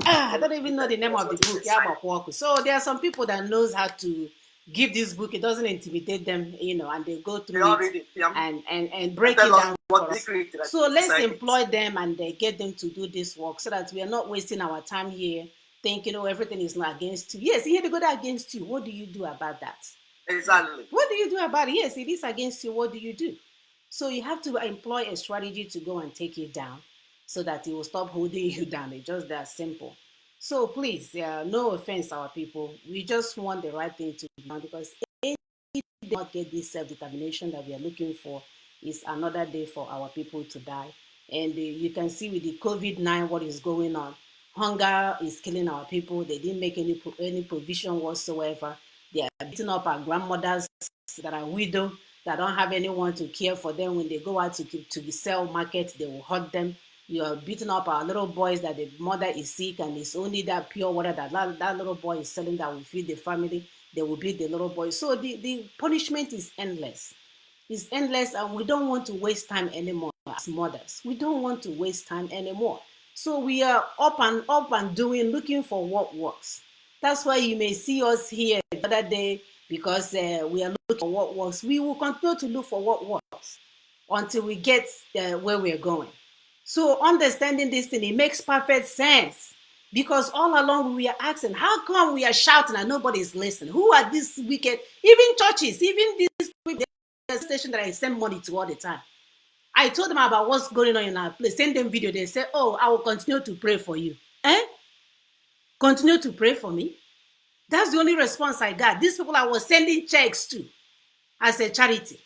I don't even know the name of the book. Yeah, so there are some people that knows how to give this book. It doesn't intimidate them, and they go through it and break it down for us. So let's employ them and get them to do this work, so that we are not wasting our time here thinking, oh, everything is not against you. Yes, here they go against you. What do you do about that? Exactly. What do you do about it? Yes, it is against you. What do you do? So you have to employ a strategy to go and take it down, so that it will stop holding you down. It's just that simple. So please, no offense, our people. We just want the right thing to be done, because if we do not get this self-determination that we are looking for, it's another day for our people to die. And you can see with the COVID-19 what is going on. Hunger is killing our people. They didn't make any provision whatsoever. They are beating up our grandmothers that are widow, that don't have anyone to care for them. When they go out to sell market, they will hurt them. You are beating up our little boys that the mother is sick, and it's only that pure water that little boy is selling that will feed the family. They will beat the little boy. So the punishment is endless. It's endless, and we don't want to waste time anymore as mothers. We don't want to waste time anymore. So we are up and doing, looking for what works. That's why you may see us here the other day, because we are looking for what works. We will continue to look for what works until we get where we're going. So understanding this thing, it makes perfect sense. Because all along we are asking, how come we are shouting and nobody's listening? Who are these wicked? Even churches, even this station that I send money to all the time. I told them about what's going on in our place. Send them video. They say, oh, I will continue to pray for you. Continue to pray for me? That's the only response I got. These people I was sending checks to as a charity.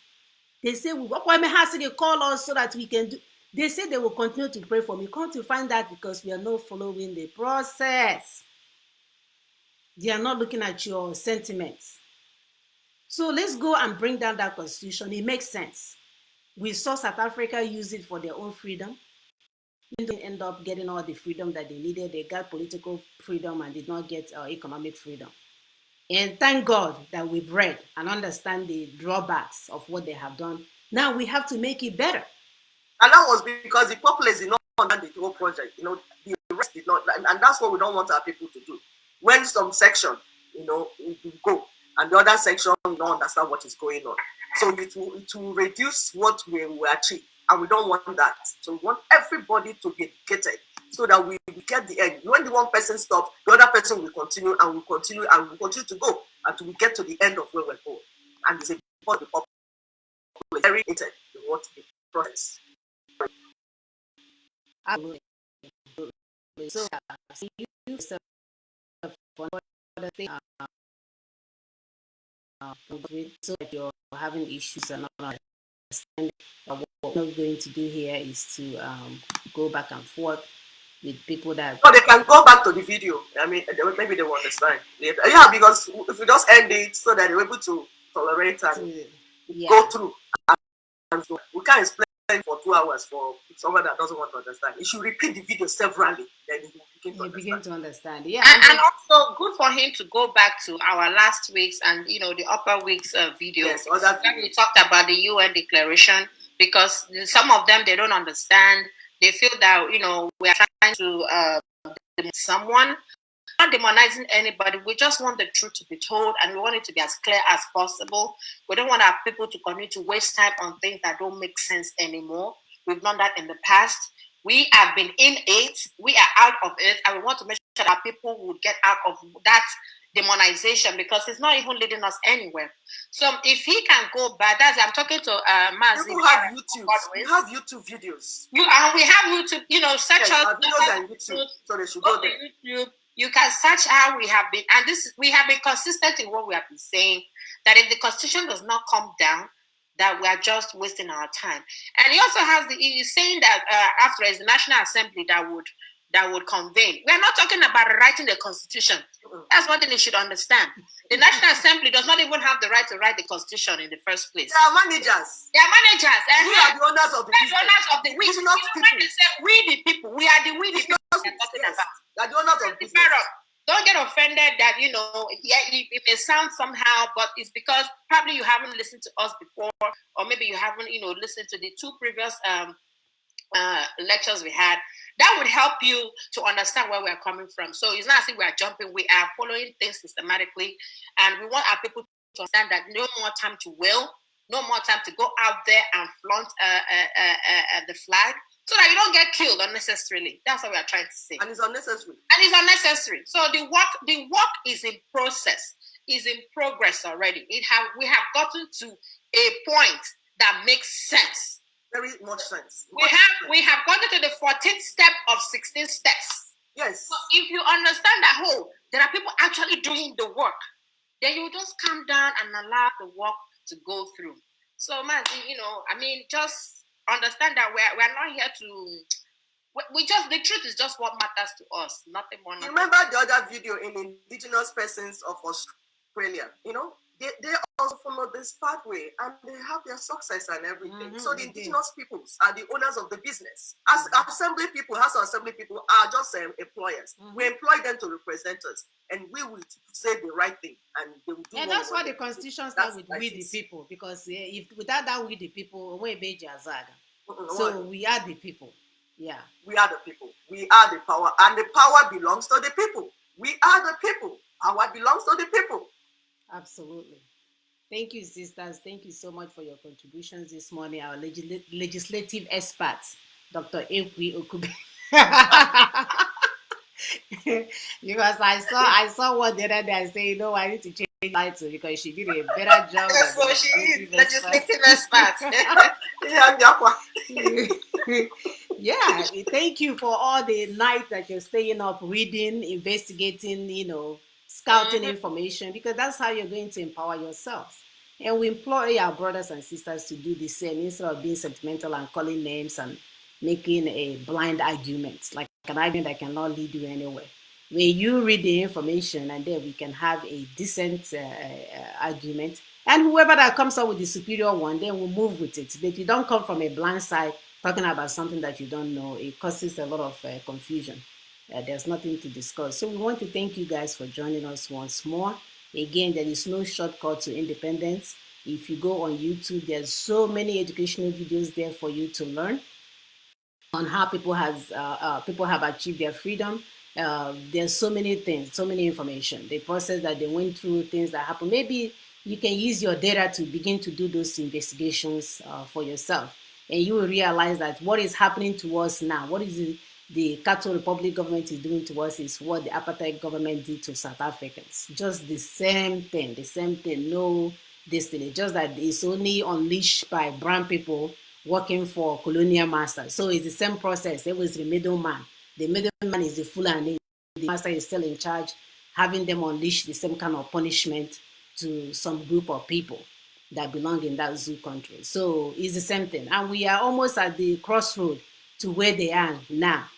They say, why has to call us so that we can do? They say they will continue to pray for me. Come to find that because we are not following the process. They are not looking at your sentiments. So let's go and bring down that constitution. It makes sense. We saw South Africa use it for their own freedom. They didn't end up getting all the freedom that they needed. They got political freedom and did not get economic freedom. And thank God that we've read and understand the drawbacks of what they have done. Now we have to make it better. And that was because the populace did not understand the whole project. The rest did not. And that's what we don't want our people to do. When some section, we go, and the other section don't understand what is going on. So it will reduce what we will achieve. And we don't want that. So we want everybody to be educated, so that we get the end. When the one person stops, the other person will continue and will continue and will continue to go until we get to the end of where we're going. And it's important the populace very interested in what the process. Absolutely. So you so that you're having issues and not understanding. What we're not going to do here is to go back and forth. with people that. No, they can go back to the video. I mean, maybe they will understand later. Yeah, because if we just end it so that they're able to tolerate and Yeah. go through, and so we can't explain for 2 hours for someone that doesn't want to understand. You should repeat the video severally, then you begin to understand. Yeah, and also good for him to go back to our last week's and the upper week's video. Yes, other when we talked about the UN declaration, because some of them, they don't understand. They feel that we are trying to someone. Not demonizing anybody. We just want the truth to be told, and we want it to be as clear as possible. We don't want our people to continue to waste time on things that don't make sense anymore. We've done that in the past. We have been in it. We are out of it, and we want to make sure that people would get out of that demonization, because it's not even leading us anywhere. So if he can go back, I'm talking to Mazi. People have YouTube. We have YouTube videos. We have YouTube. Search out videos on YouTube, so they should go there. YouTube. You can search how we have been, and we have been consistent in what we have been saying, that if the Constitution does not come down, that we are just wasting our time. And he also has he's saying that after it's the National Assembly that would convene. We are not talking about writing the Constitution. That's one thing they should understand. The National Assembly does not even have the right to write the Constitution in the first place. They are managers. They are managers. We are the owners of the people. The owners of the we. Not people. They say we the people. We are the people. They are the owners of the business. Don't get offended that it may sound somehow, but it's because probably you haven't listened to us before, or maybe you haven't listened to the two previous lectures we had. That would help you to understand where we are coming from. So it's not as if we are jumping. We are following things systematically, and we want our people to understand that no more time to wail, no more time to go out there and flaunt the flag, so that you don't get killed unnecessarily. That's what we are trying to say. And it's unnecessary. So the work is in process, is in progress already. We have gotten to a point that makes sense. Very much sense. We have gotten to the 14th step of 16 steps. Yes. So if you understand that there are people actually doing the work, then you just calm down and allow the work to go through. So, Mazi, just understand that we're not here to. The truth is just what matters to us, nothing more. Remember the other video in Indigenous Persons of Australia? They also follow this pathway, and they have their success and everything. Mm-hmm. So the indigenous peoples are the owners of the business. As assembly people, House of Assembly people are just employers. Mm-hmm. We employ them to represent us, and we will say the right thing, and they will do. And that's why the Constitution starts with "we the people," because if without that "we the people," so we are the people. Yeah, we are the people. We are the power, and the power belongs to the people. We are the people. Power belongs to the people. Absolutely. Thank you, sisters. Thank you so much for your contributions this morning. Our legislative experts, Dr. Ekwi Okube. Because I saw one the other day. I say, I need to change the title because she did a better job. So she is legislative expert. Yeah, thank you for all the night that you're staying up, reading, investigating, scouting information, because that's how you're going to empower yourself. And we implore our brothers and sisters to do the same instead of being sentimental and calling names and making a blind argument, like an argument that cannot lead you anywhere. When you read the information, and then we can have a decent argument, and whoever that comes up with the superior one, then we'll move with it. But you don't come from a blind side talking about something that you don't know. It causes a lot of confusion. There's nothing to discuss. So we want to thank you guys for joining us once more. Again, there is no shortcut to independence. If you go on YouTube, there's so many educational videos there for you to learn on how people have achieved their freedom. There's so many things, so many information, the process that they went through, things that happen. Maybe you can use your data to begin to do those investigations for yourself, and you will realize that what is happening to us now, what is the Cattle Republic government is doing to us, is what the apartheid government did to South Africans. Just the same thing, no destiny, just that it's only unleashed by brown people working for colonial masters. So it's the same process. It was the middleman. The middleman is the Fulani. The master is still in charge, having them unleash the same kind of punishment to some group of people that belong in that zoo country. So it's the same thing. And we are almost at the crossroad to where they are now.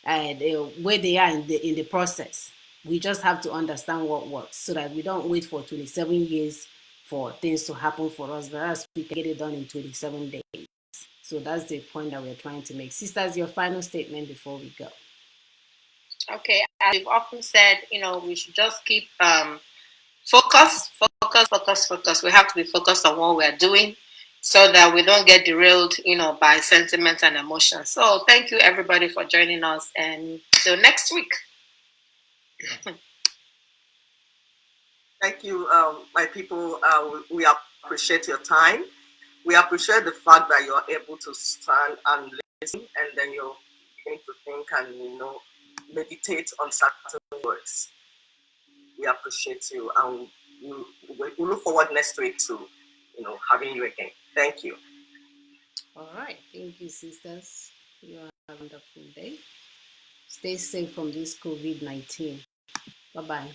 where they are in the process. We just have to understand what works so that we don't wait for 27 years for things to happen for us, whereas we can get it done in 27 days. So that's the point that we're trying to make. Sisters, your final statement before we go. Okay, as we've often said, we should just keep focus. We have to be focused on what we're doing so that we don't get derailed, by sentiment and emotion. So thank you everybody for joining us, and till next week. Thank you, my people. We appreciate your time. We appreciate the fact that you're able to stand and listen, and then you're beginning to think and meditate on certain words. We appreciate you, and we look forward next week to having you again. Thank you. All right. Thank you, sisters. You have a wonderful day. Stay safe from this COVID-19. Bye-bye.